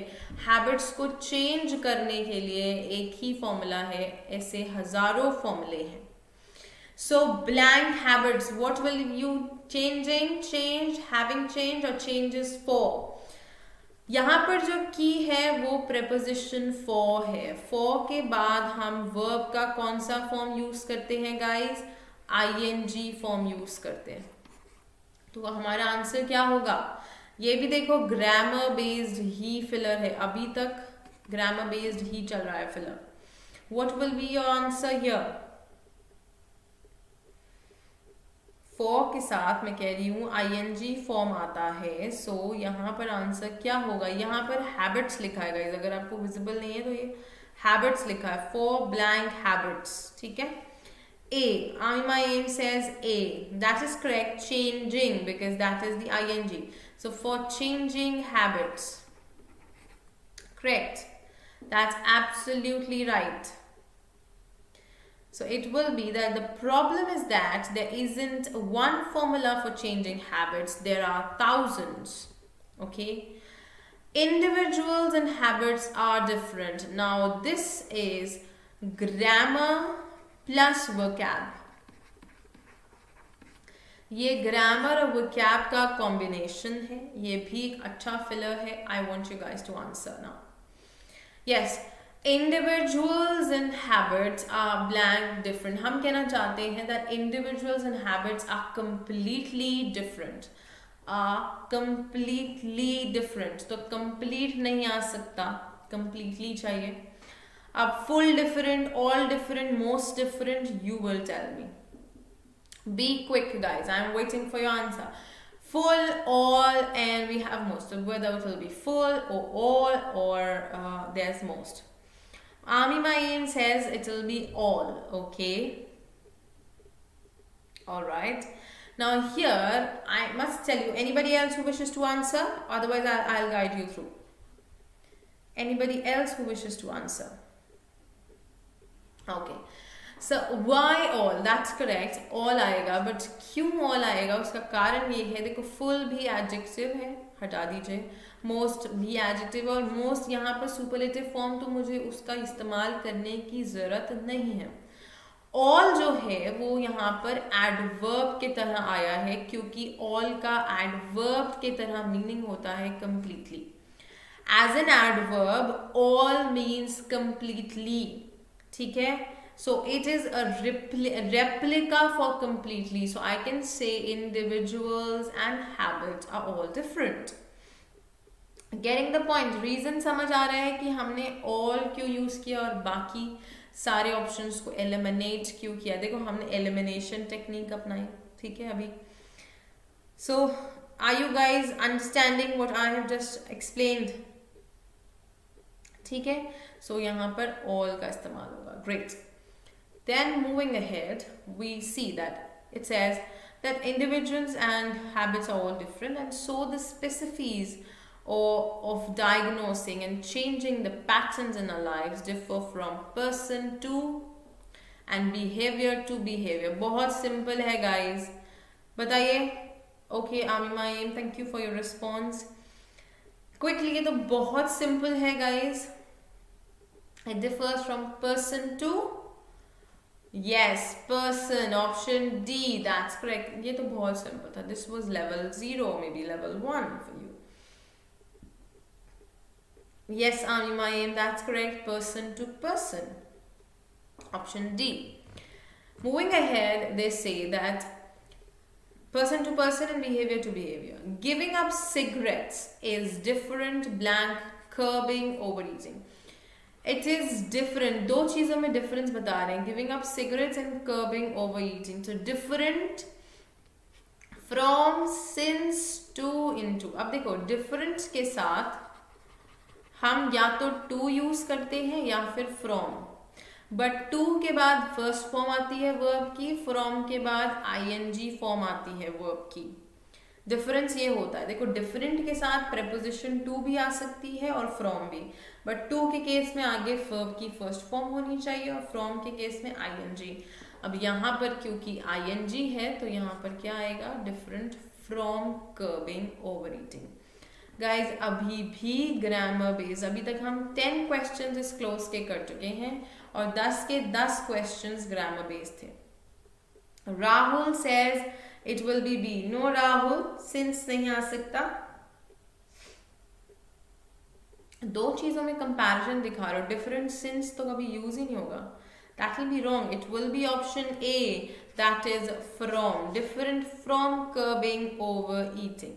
habits को चेंज करने के लिए एक ही फॉर्मूला है, ऐसे हजारों फॉर्मूले हैं. सो blank habits, what will you changing, change, having change और चेंजेस फॉर. यहाँ पर जो की है वो प्रेपोजिशन फॉर है. फॉर के बाद हम वर्ब का कौन सा फॉर्म यूज करते हैं गाइस, आईएनजी फॉर्म यूज करते हैं. तो हमारा आंसर क्या होगा, ये भी देखो ग्रामर बेस्ड ही फिलर है, अभी तक ग्रामर बेस्ड ही चल रहा है filler. What will be your answer here. For के साथ मैं कह रही हूँ आईएनजी फॉर्म आता है. सो यहाँ पर आंसर क्या होगा, यहाँ पर हैबिट्स लिखा है गाइस, अगर आपको विजिबल नहीं है तो ये हैबिट्स लिखा है, फॉर ब्लैंक हैबिट्स. ठीक है. A, Amima Aim says A. That is correct. Changing, because that is the ing. So for changing habits. Correct. That's absolutely right. So it will be that the problem is that there isn't one formula for changing habits. There are thousands. Okay. Individuals and habits are different. Now this is grammar plus vocab. ये grammar और vocab का combination है, ये भी एक अच्छा filler है. I want you guys to answer now. Yes, individuals and habits are blank different. हम कहना चाहते हैं that individuals and habits are completely different. completely different. तो complete नहीं आ सकता, completely चाहिए. अब full different, all different, most different, you will tell me. Be quick guys, I am waiting for your answer. Full, all, and we have most. So whether it will be full or all or there's most. Ami Mayim says it will be all. Okay. Alright. Now here, I must tell you, anybody else who wishes to answer? Otherwise, I'll guide you through. Anybody else who wishes to answer? Okay. So why all? That's correct. All आएगा, but क्यों all आएगा? उसका कारण ये है, देखो full भी adjective है, हटा दीजिए. Most भी adjective और most यहाँ पर superlative form, तो मुझे उसका इस्तेमाल करने की ज़रूरत नहीं है. all जो है वो यहाँ पर adverb के तरह आया है, क्योंकि all का adverb के तरह meaning होता है completely. As an adverb, all means completely. ठीक है? So it is a replica for completely. So I can say individuals and habits are all different. Getting the point. Reason समझ आ रहा है कि हमने all क्यों use किया और बाकी सारे options को eliminate क्यों किया. देखो हमने elimination technique अपनाई. ठीक है अभी. So are you guys understanding what I have just explained? ठीक है. So यहाँ पर all का इस्तेमाल होगा. Great. Then moving ahead, we see that it says that individuals and habits are all different, and so the specifics of diagnosing and changing the patterns in our lives differ from person to and behavior to behavior. बहुत simple है guys. बताइए. Okay, Amima Aim, thank you for your response. Quickly, ये तो बहुत simple है guys. It differs from person to. Yes, person, option D, that's correct. ये तो बहुत simple था. This was level 0, maybe level 1 for you. Yes, Amima Aim, that's correct. Person to person. Option D. Moving ahead, they say that person to person and behavior to behavior. Giving up cigarettes is different, blank, curbing, overeating. It is different. दो चीज़ों में difference बता रहे हैं. Giving up cigarettes and curbing overeating. So different from, since, to, into. अब देखो different के साथ हम या तो to use करते हैं या फिर from. But to के बाद first form आती है verb की, from के बाद ing form आती है verb की. डिफरेंस ये होता है. देखो डिफरेंट के साथ preposition to भी आ सकती है और from भी, बट to के केस में आगे verb की फर्स्ट फॉर्म होनी चाहिए और from के केस में ing. अब यहाँ पर क्योंकि ing है तो यहाँ पर क्या आएगा? Different from, curbing, overeating. Guys अभी भी ग्रामर बेस्ड, अभी तक हम 10 क्वेश्चंस इस क्लोज के कर चुके हैं और 10 के 10 क्वेश्चंस ग्रामर बेस्ड थे. Rahul says it will be B. No Rahul, since नहीं आ सकता. दो चीजों में कंपैरिजन दिखा रहे हो. डिफरेंट सिंस तो कभी यूज ही नहीं होगा. That will be wrong. It will be option A, that is from. Different from, curbing, overeating.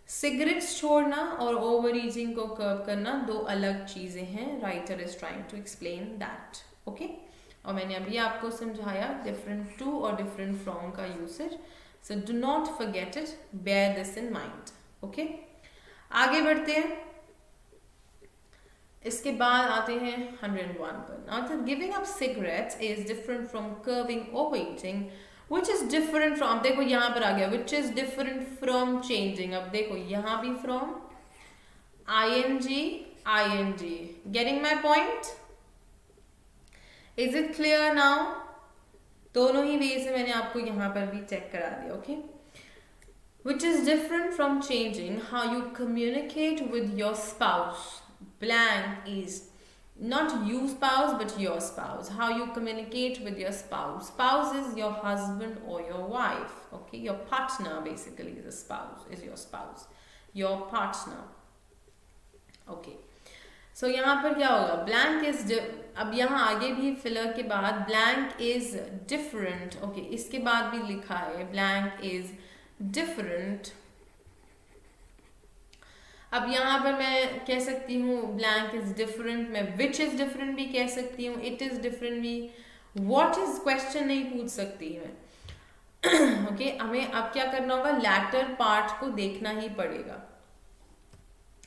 Cigarettes छोड़ना और ओवरईटिंग को कर्ब करना दो अलग चीजें हैं. Writer is trying to explain that. Okay, और मैंने अभी आपको समझाया डिफरेंट टू और डिफरेंट फ्रॉम का usage. So do not forget it. Bear this in mind. Okay? आगे बढ़ते हैं. इसके बाद आते हैं 101 पर. Now, giving up cigarettes is different from curbing overeating, which is different from. अब देखो यहाँ पर आ गया. Which is different from changing. अब देखो यहाँ भी from. ing. Getting my point? Is it clear now? दोनों ही वे से मैंने आपको यहाँ पर भी चेक करा दिया. Okay, which is different from changing how you communicate with your spouse. Blank is not you spouse but your spouse, how you communicate with your spouse. Spouse is your husband or your wife. Okay, your partner basically is a spouse, is your spouse, your partner. Okay, सो यहाँ पर क्या होगा, blank is, अब यहाँ आगे भी filler के बाद ब्लैंक इज डिफरेंट. ओके, इसके बाद भी लिखा है ब्लैंक इज डिफरेंट. अब यहाँ पर मैं कह सकती हूँ ब्लैंक इज डिफरेंट, मैं विच इज डिफरेंट भी कह सकती हूँ, इट इज डिफरेंट भी. व्हाट इज क्वेश्चन नहीं पूछ सकती मैं. ओके, हमें अब क्या करना होगा, लैटर पार्ट को देखना ही पड़ेगा.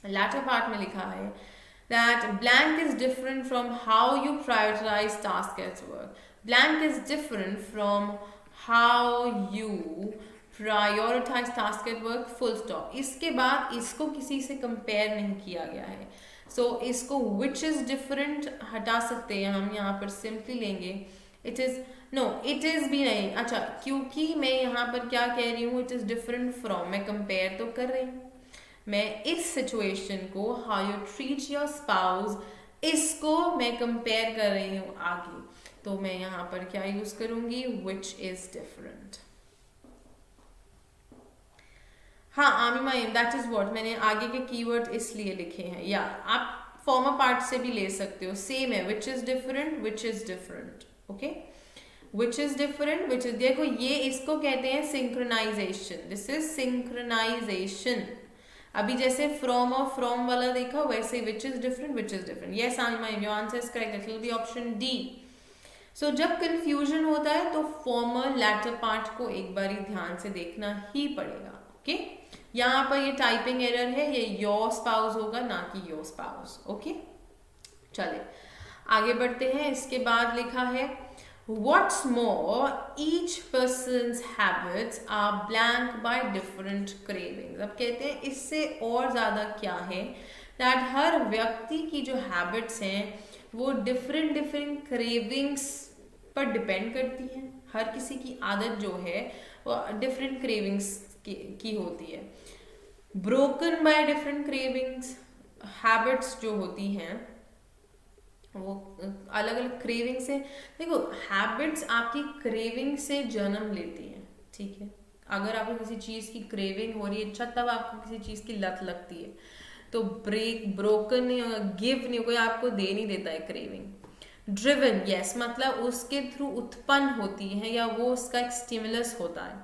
लैटर पार्ट में लिखा है that blank is different from how you prioritize tasks at work. Blank is different from how you prioritize tasks at work, full stop. इसके बाद इसको किसी से कंपेयर नहीं किया गया है. So इसको which is different हटा सकते हैं हम, यहाँ पर सिंपली लेंगे it is, no it is भी नहीं. अच्छा, क्योंकि मैं यहाँ पर क्या कह रही हूँ, it is different from, मैं कंपेयर तो कर रही हूँ. मैं इस सिचुएशन को how you treat your spouse, इसको मैं कंपेयर कर रही हूँ आगे, तो मैं यहाँ पर क्या यूज करूंगी, which is different. हाँ आमी माइम, दैट इज व्हाट, मैंने आगे के कीवर्ड इसलिए लिखे हैं, या आप फॉर्मर पार्ट से भी ले सकते हो, सेम है, which is different, which is different. Okay, which is different, which is, देखो ये इसको कहते हैं सिंक्रोनाइजेशन. This is synchronisation. अभी जैसे फ्रॉम और फ्रॉम वाला देखा, वैसे which is different, which is different. Yes Amima, your answer is correct, it will be option D. So जब कंफ्यूजन होता है तो फॉर्मल लैटर पार्ट को एक बार ध्यान से देखना ही पड़ेगा. ओके, यहाँ पर ये टाइपिंग एरर है, ये योर स्पाउस होगा ना कि योर स्पाउस. ओके, चले आगे बढ़ते हैं. इसके बाद लिखा है what's more, each person's habits are blank by different cravings. अब कहते हैं इससे और ज़्यादा क्या है, that हर व्यक्ति की जो habits हैं वो different cravings पर depend करती हैं. हर किसी की आदत जो है वो different cravings की होती है. broken by different cravings, habits जो होती हैं वो अलग अलग क्रेविंग से. देखो हैबिट्स आपकी क्रेविंग से जन्म लेती हैं. ठीक है, अगर आपको किसी चीज़ की क्रेविंग हो रही है, अच्छा तब आपको किसी चीज़ की लत लगती है, तो ब्रोकन नहीं होगा, गिव नहीं, कोई आपको दे नहीं देता है क्रेविंग. ड्रिवन, यस, मतलब उसके थ्रू उत्पन्न होती है या वो उसका एक स्टिमुलस होता है,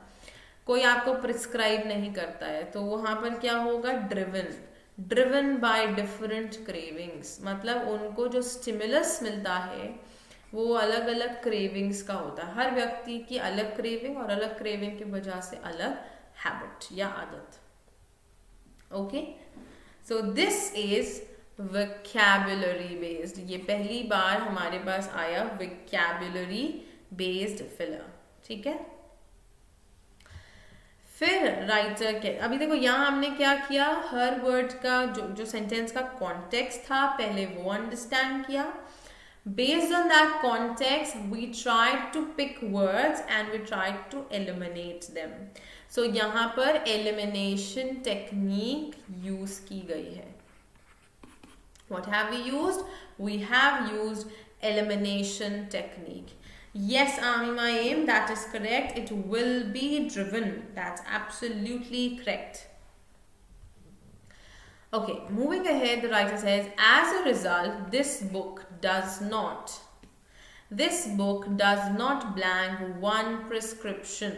कोई आपको प्रिस्क्राइब नहीं करता है, तो वहाँ पर क्या होगा, driven. Driven by different cravings, मतलब उनको जो स्टिमुलस मिलता है वो अलग अलग क्रेविंग्स का होता है. हर व्यक्ति की अलग क्रेविंग और अलग क्रेविंग की वजह से अलग हैबिट या आदत. Okay, so this is vocabulary based. ये पहली बार हमारे पास आया वोकैबुलरी बेस्ड फिलर. ठीक है, फिर राइटर के, अभी देखो यहाँ हमने क्या किया, हर वर्ड का जो सेंटेंस का कॉन्टेक्स्ट था पहले वो अंडरस्टैंड किया. Based on that context we tried to pick words and we tried to eliminate them. So यहाँ पर एलिमिनेशन टेक्निक यूज की गई है. What have we used, we have used elimination technique. Yes, Amima Aim, that is correct. It will be driven. That's absolutely correct. Okay, moving ahead, the writer says, as a result, this book does not blank one prescription.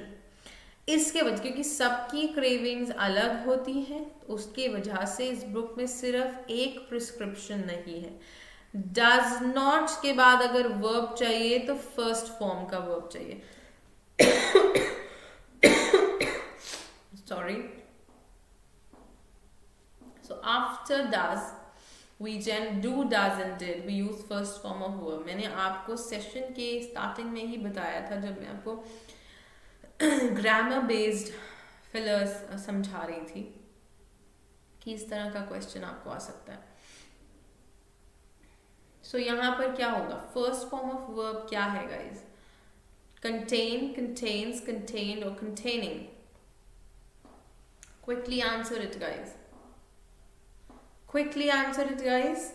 इसके वजह, क्योंकि सबकी cravings अलग होती हैं, उसके वजह से इस बुक में सिर्फ एक प्रिस्क्रिप्शन नहीं है. डज नॉट के बाद अगर वर्ब चाहिए तो फर्स्ट फॉर्म का वर्ब चाहिए. Sorry. So after does we do, does and did, we use first form of verb. मैंने आपको सेशन के स्टार्टिंग में ही बताया था जब मैं आपको ग्रामर बेस्ड फिलर्स समझा रही थी कि इस तरह का क्वेश्चन आपको आ सकता है. सो यहाँ पर क्या होगा, फर्स्ट फॉर्म ऑफ वर्ब क्या है guys, contain, contains, contained or containing. Quickly answer it guys. Quickly answer it guys.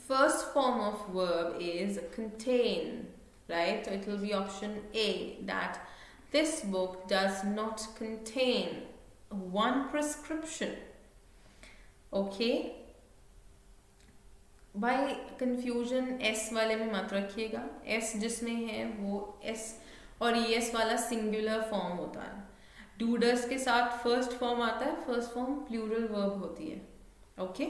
First form of verb is contain, right? So it will be option A, that this book does not contain one prescription. Okay? भाई confusion S वाले में मत रखिएगा. S जिसमें है वो S और ES वाला singular form होता है. Doers के साथ first form आता है, first form plural verb होती है. Okay?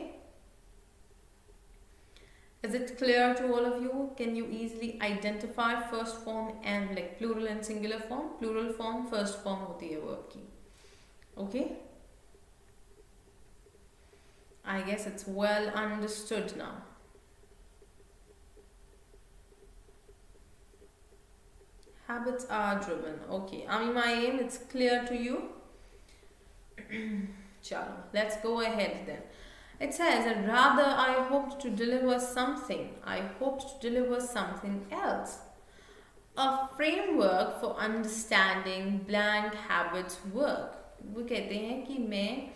Is it clear to all of you? Can you easily identify first form and like plural and singular form? Plural form first form होती है verb की. Okay? I guess it's well understood now. Habits are driven. Okay, Amimayim, it's clear to you? Chalo, let's go ahead then. It says, rather I hoped to deliver something. I hoped to deliver something else. A framework for understanding blank habits work. वो कहते हैं कि मैं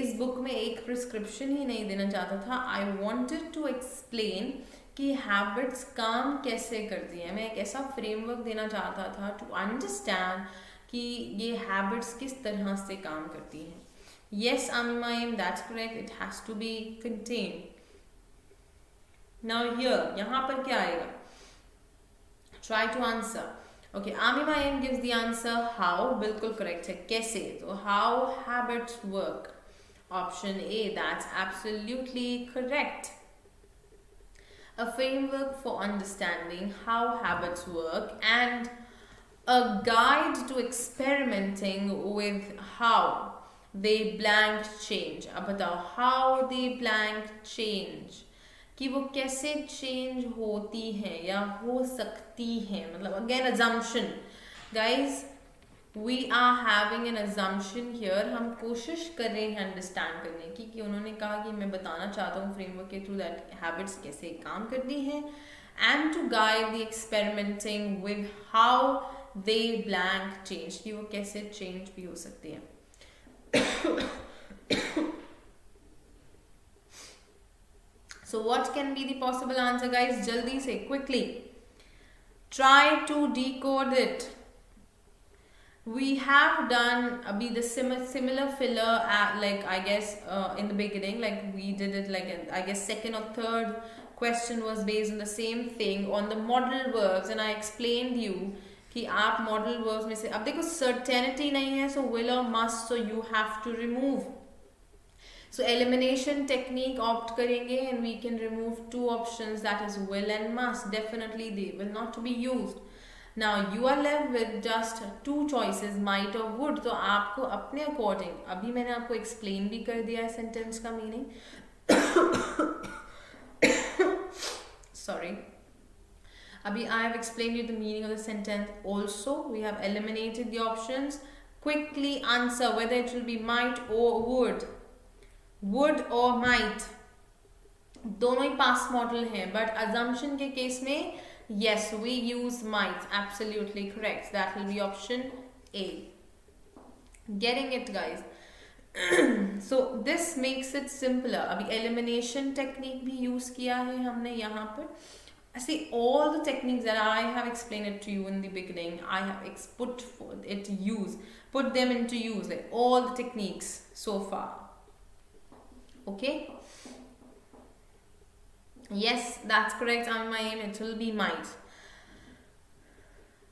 इस book में एक prescription ही नहीं देना चाहता था. I wanted to explain कि हैबिट्स काम कैसे करती हैं. मैं एक ऐसा फ्रेमवर्क देना चाहता था टू अंडरस्टैंड कि ये हैबिट्स किस तरह से काम करती हैं. Yes, Amimayim, that's correct. It has to be contained. Now here, यहाँ पर क्या आएगा? Try to answer. Okay, Amimayim gives the answer how. बिल्कुल correct है. कैसे? So how habits work. Option A, that's absolutely correct. A framework for understanding how habits work and a guide to experimenting with how they blank change. अब बताओ how they blank change, कि वो कैसे change होती हैं या हो सकती हैं. मतलब again assumption. Guys, we are having an assumption here. हम कोशिश कर रहे हैं understand करने की कि उन्होंने कहा कि मैं बताना चाहता हूँ framework के through that habits कैसे काम करती हैं and to guide the experimenting with how they blank change, कि वो कैसे change भी हो सकती है. So what can be the possible answer, guys? Jaldi se, quickly try to decode it. We have done abhi the similar filler at, like I guess in the beginning, like we did it like in, I guess second or third question was based on the same thing on the model verbs, and I explained you कि आप modal verbs में से अब देखो certainty नहीं है, so will और must, so you have to remove. So elimination technique opt करेंगे and we can remove two options, that is will and must. Definitely they will not be used. Now you are left with just two choices, might और would. तो आपको अपने according, अभी मैंने आपको explain भी कर दिया है सेंटेंस का meaning. Sorry, Abhi, I have explained you the meaning of the sentence also. We have eliminated the options. Quickly answer whether it will be might or would. Would or might. दोनों ही past model हैं, but assumption के case में yes, we use might. Absolutely correct. That will be option A. Getting it, guys? So this makes it simpler. अभी elimination technique भी use किया है हमने यहाँ पर. I see all the techniques that I have explained it to you in the beginning. I have put them into use, like all the techniques so far. Okay. Yes, that's correct. On my aim, it will be might.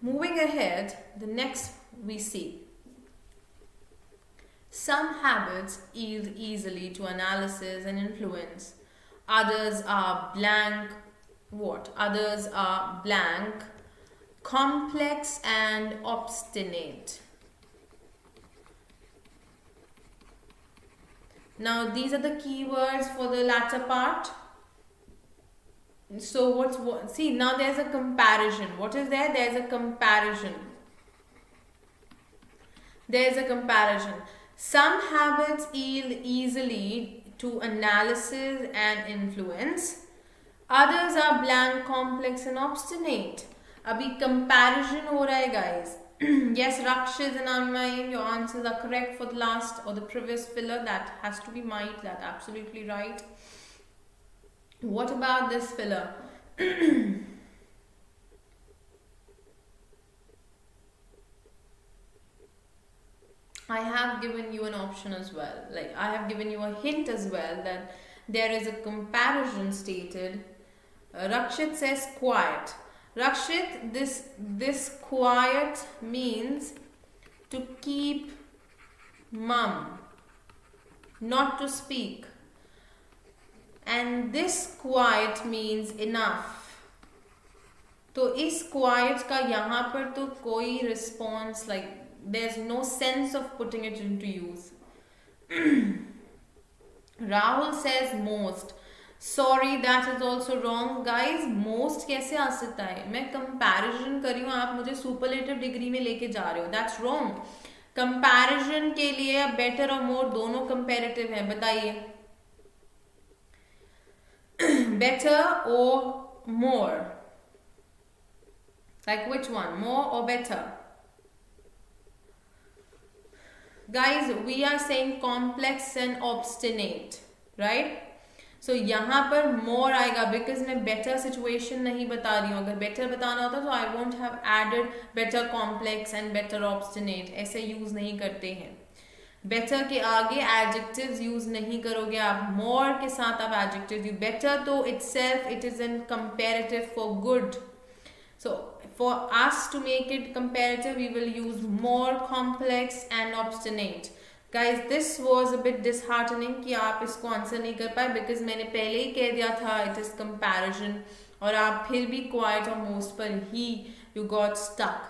Moving ahead, the next we see. Some habits yield easily to analysis and influence. Others are blank. Others are blank, complex and obstinate. Now these are the keywords for the latter part. So see, now there's a comparison. What is there? There's a comparison. There's a comparison. Some habits yield easily to analysis and influence. Others are blank, complex and obstinate. अभी comparison हो रहा है, guys. Yes, Rakshit and Amimayim, your answers are correct for the last or the previous filler. That has to be might. That's absolutely right. What about this filler? I have given you an option as well. Like, I have given you a hint as well that there is a comparison stated. Rakshit says quiet. Rakshit, this quiet means to keep mum, not to speak. And this quiet means enough. तो इस quiet का यहाँ पर तो कोई response, like there's no sense of putting it into use. Rahul says most. Sorry, that is also wrong. Guys, most कैसे आ सकता है? मैं comparison कर रही हूँ, आप मुझे superlative degree में लेके जा रहे हो. That's wrong. Comparison के लिए better और more दोनों comparative हैं. बताइए. Better or more? Like which one? More or better? Guys, we are saying complex and obstinate, right? So यहाँ पर more आएगा because मैं better situation नहीं बता रही हूँ. अगर better बताना होता तो I won't have added better complex and better obstinate. ऐसे use नहीं करते हैं. Better के आगे adjectives use नहीं करोगे आप. More के साथ आप adjectives use. Better तो itself it is in comparative for good. So for us to make it comparative, we will use more, complex and obstinate. Guys, this was a bit disheartening कि आप इसको answer नहीं कर पाए because मैंने पहले ही कह दिया था it is comparison और आप फिर भी quiet और most पर ही you got stuck.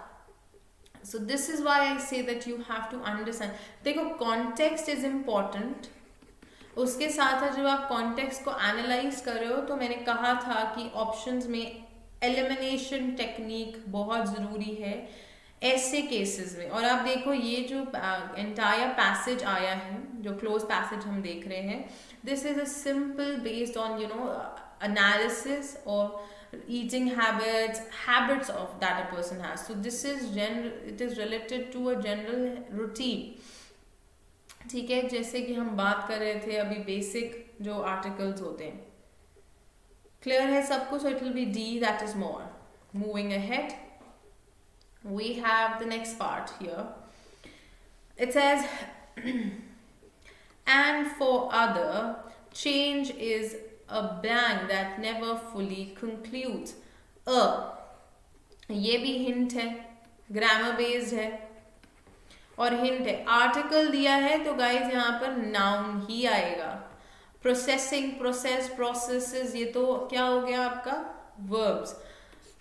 So this is why I say that you have to understand. देखो context is important. उसके साथ जब आप context को analyze कर रहे हो तो मैंने कहा था कि options में elimination technique बहुत ज़रूरी है ऐसे केसेस में. और आप देखो ये जो entire passage आया है, जो close passage हम देख रहे हैं, this is a simple based on analysis or eating habits of that a person has. So this is it is related to a general routine. ठीक है, जैसे कि हम बात कर रहे थे अभी basic जो articles होते हैं. Clear है सबको? So it will be D, that is more. Moving ahead, we have the next part here. It says, and for other, change is a blank that never fully concludes. ये भी hint है, grammar based है और hint है. Article दिया है तो guys यहाँ पर noun ही आएगा. Processing, process, processes, ये तो क्या हो गया आपका? Verbs.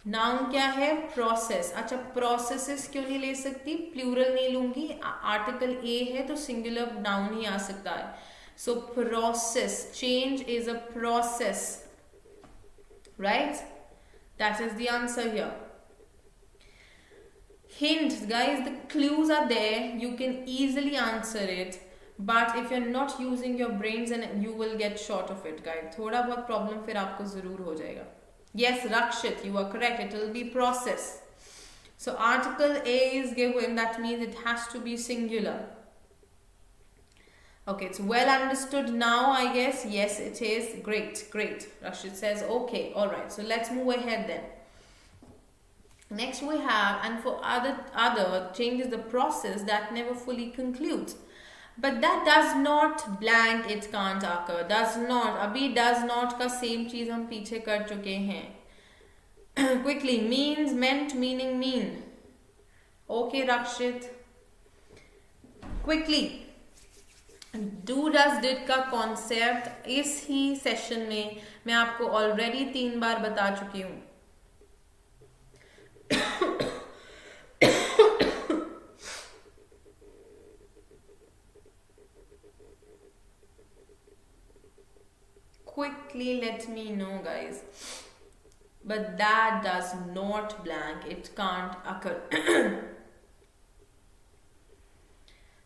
Noun क्या है? Process. अच्छा, processes क्यों नहीं ले सकती? Plural नहीं लूंगी. Article A है तो singular noun ही आ सकता है. So process. Change is a process. Right? That is the answer here. Hint, guys, the clues are there. You can easily answer it. But if you're not using your brains, and you will get short of it, guys. थोड़ा बहुत problem फिर आपको ज़रूर हो जाएगा. Yes, Rakshit, you are correct. It will be process. So article A is given. That means it has to be singular. Okay, it's well understood now, I guess. Yes, it is. Great, great. Rakshit says, okay, all right. So let's move ahead then. Next we have, and for other changes the process that never fully concludes. But that does not blank, it can't occur. Does not. अभी does not का same चीज हम पीछे कर चुके हैं. Quickly, means, meant, meaning, mean. Okay, Rakshit. Quickly. Do, does, did का concept इस ही session में मैं आपको already 3 बार बता चुकी हूँ. Quickly let me know, guys. But that does not blank, it can't occur.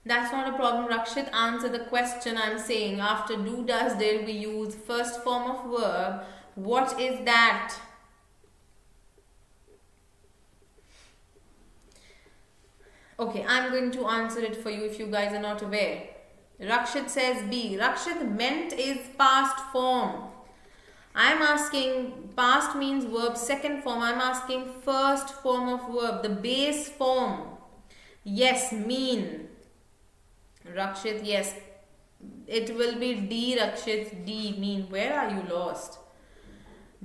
That's not a problem. Rakshit, answer the question. I'm saying after do, does, did we use first form of verb. What is that? Okay, I'm going to answer it for you if you guys are not aware. Rakshit says B. Rakshit, meant is past form. I'm asking past means verb second form. I'm asking first form of verb, the base form. Yes, mean. Rakshit, yes. It will be D, Rakshit. D, mean. Where are you lost?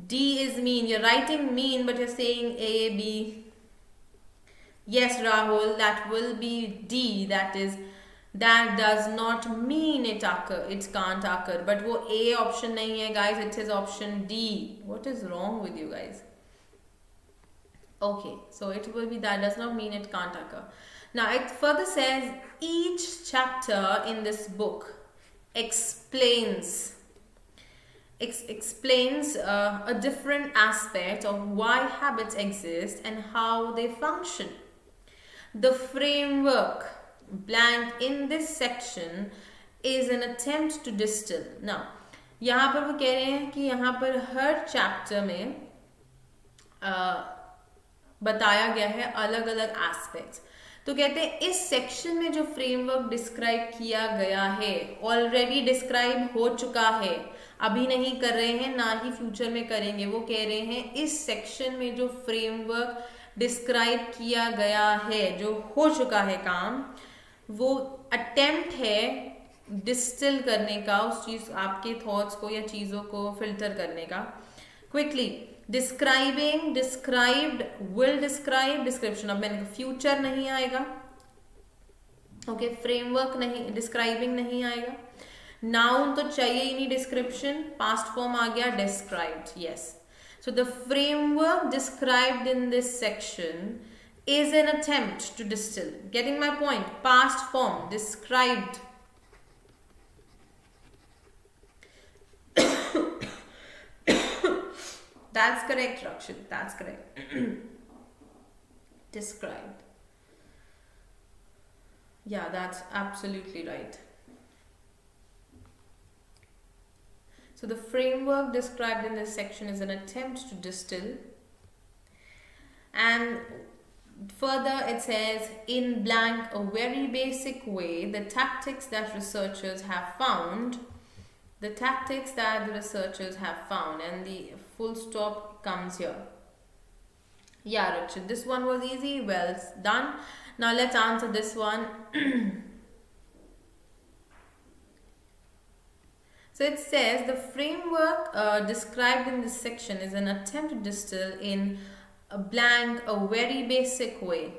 D is mean. You're writing mean, but you're saying A, B. Yes, Rahul, that will be D. That does not mean it can't occur. But वो A option नहीं है, guys. It is option D. What is wrong with you guys? Okay, so it will be that does not mean it can't occur. Now it further says each chapter in this book explains a different aspect of why habits exist and how they function. The framework blank in this section is an attempt to distill. Now यहाँ पर वो कह रहे हैं कि यहाँ पर हर chapter में बताया गया है अलग अलग एस्पेक्ट्स. तो कहते हैं इस सेक्शन में जो फ्रेमवर्क डिस्क्राइब किया गया है ऑलरेडी डिस्क्राइब हो चुका है, अभी नहीं कर रहे हैं ना ही फ्यूचर में करेंगे. वो कह रहे हैं इस सेक्शन में जो फ्रेमवर्क डिस्क्राइब किया गया है, जो हो चुका है काम, वो अटेम्प्ट है डिस्टिल करने का, उस चीज आपके थॉट्स को या चीजों को फिल्टर करने का. Quickly describing, described, will describe, description. अब मैंने फ्यूचर नहीं आएगा. ओके, फ्रेमवर्क नहीं, डिस्क्राइबिंग नहीं आएगा. नाउन तो चाहिए ही नहीं, डिस्क्रिप्शन. पास्ट फॉर्म आ गया, described. Yes, so the framework described in this section is an attempt to distill. Getting my point? Past form, described. That's correct, Rakshit. That's correct. Described. Yeah, that's absolutely right. So the framework described in this section is an attempt to distill. And further it says, in blank, a very basic way, the tactics that researchers have found, and the full stop comes here. Yeah, Richard, this one was easy. Well done. Now let's answer this one. So it says the framework described in this section is an attempt to distill in a blank, a very basic way.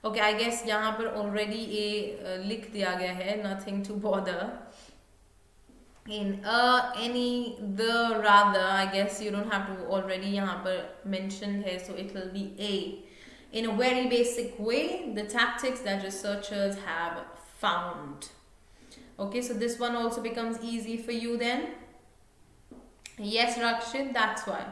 Okay, I guess यहाँ पर already a लिख दिया गया है, nothing to bother. In any, the, rather, I guess you don't have to already यहाँ पर mention है, so it will be A. In a very basic way, the tactics that researchers have found. Okay, so this one also becomes easy for you then. Yes, Rakshit, that's why.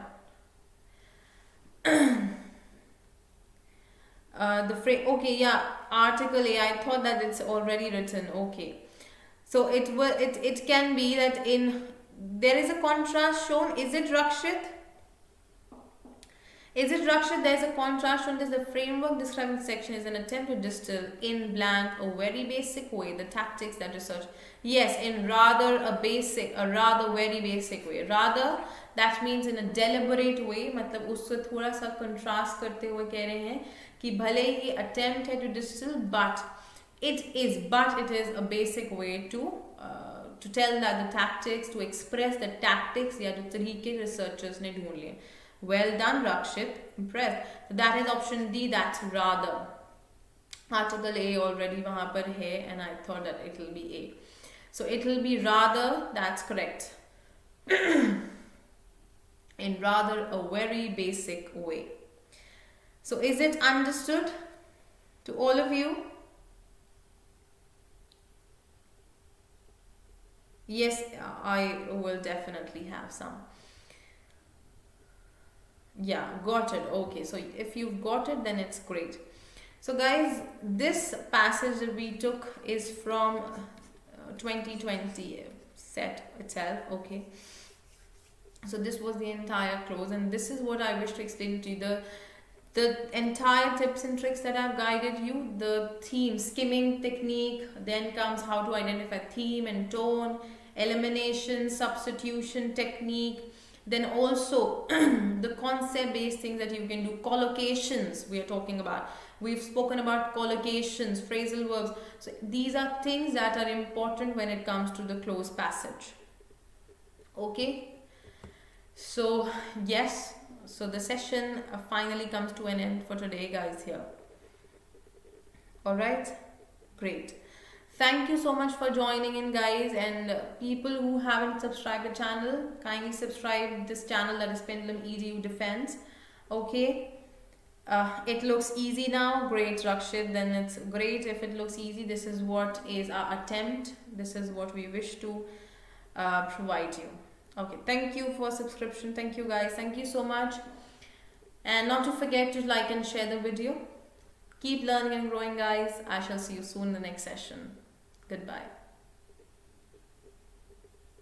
Okay, yeah, article A, I thought that it's already written. Okay, so it can be that there is a contrast shown. Is it, Rakshit? Is it, Rakshit? There is a contrast shown. This the framework describing section is an attempt to distill in blank, a very basic way, the tactics that research. Yes, in rather very basic way. Rather, that means in a deliberate way. मतलब उससे थोड़ा सा contrast करते हुए कह रहे हैं कि भले ही attempt है to distill, but it is a basic way to tell that the tactics, to express the tactics या जो तरीके researchers ने ढूंढ लिए. Well done, Rakshit. Impressed. So that is option D. That's rather. Article A already वहाँ पर है, and I thought that it will be A. So it will be rather. That's correct. In rather a very basic way. So is it understood to all of you? Yes, I will definitely have some. Yeah, got it. Okay, so if you've got it, then it's great. So guys, this passage that we took is from 2020 set itself. Okay, so this was the entire close, and this is what I wish to explain to you. The entire tips and tricks that I've guided you, the theme, skimming technique, then comes how to identify theme and tone, elimination, substitution technique, then also the concept based things that you can do, collocations we are talking about. We've spoken about collocations, phrasal verbs. So these are things that are important when it comes to the close passage. Okay, so yes, so the session finally comes to an end for today, guys, here. Alright, great. Thank you so much for joining in, guys, and people who haven't subscribed the channel, kindly subscribe this channel, that is PendulumEdu Defense. Okay, it looks easy now. Great, Rakshit, then it's great if it looks easy. This is what is our attempt. This is what we wish to provide you. Okay, thank you for subscription. Thank you, guys. Thank you so much. And not to forget to like and share the video. Keep learning and growing, guys. I shall see you soon in the next session. Goodbye.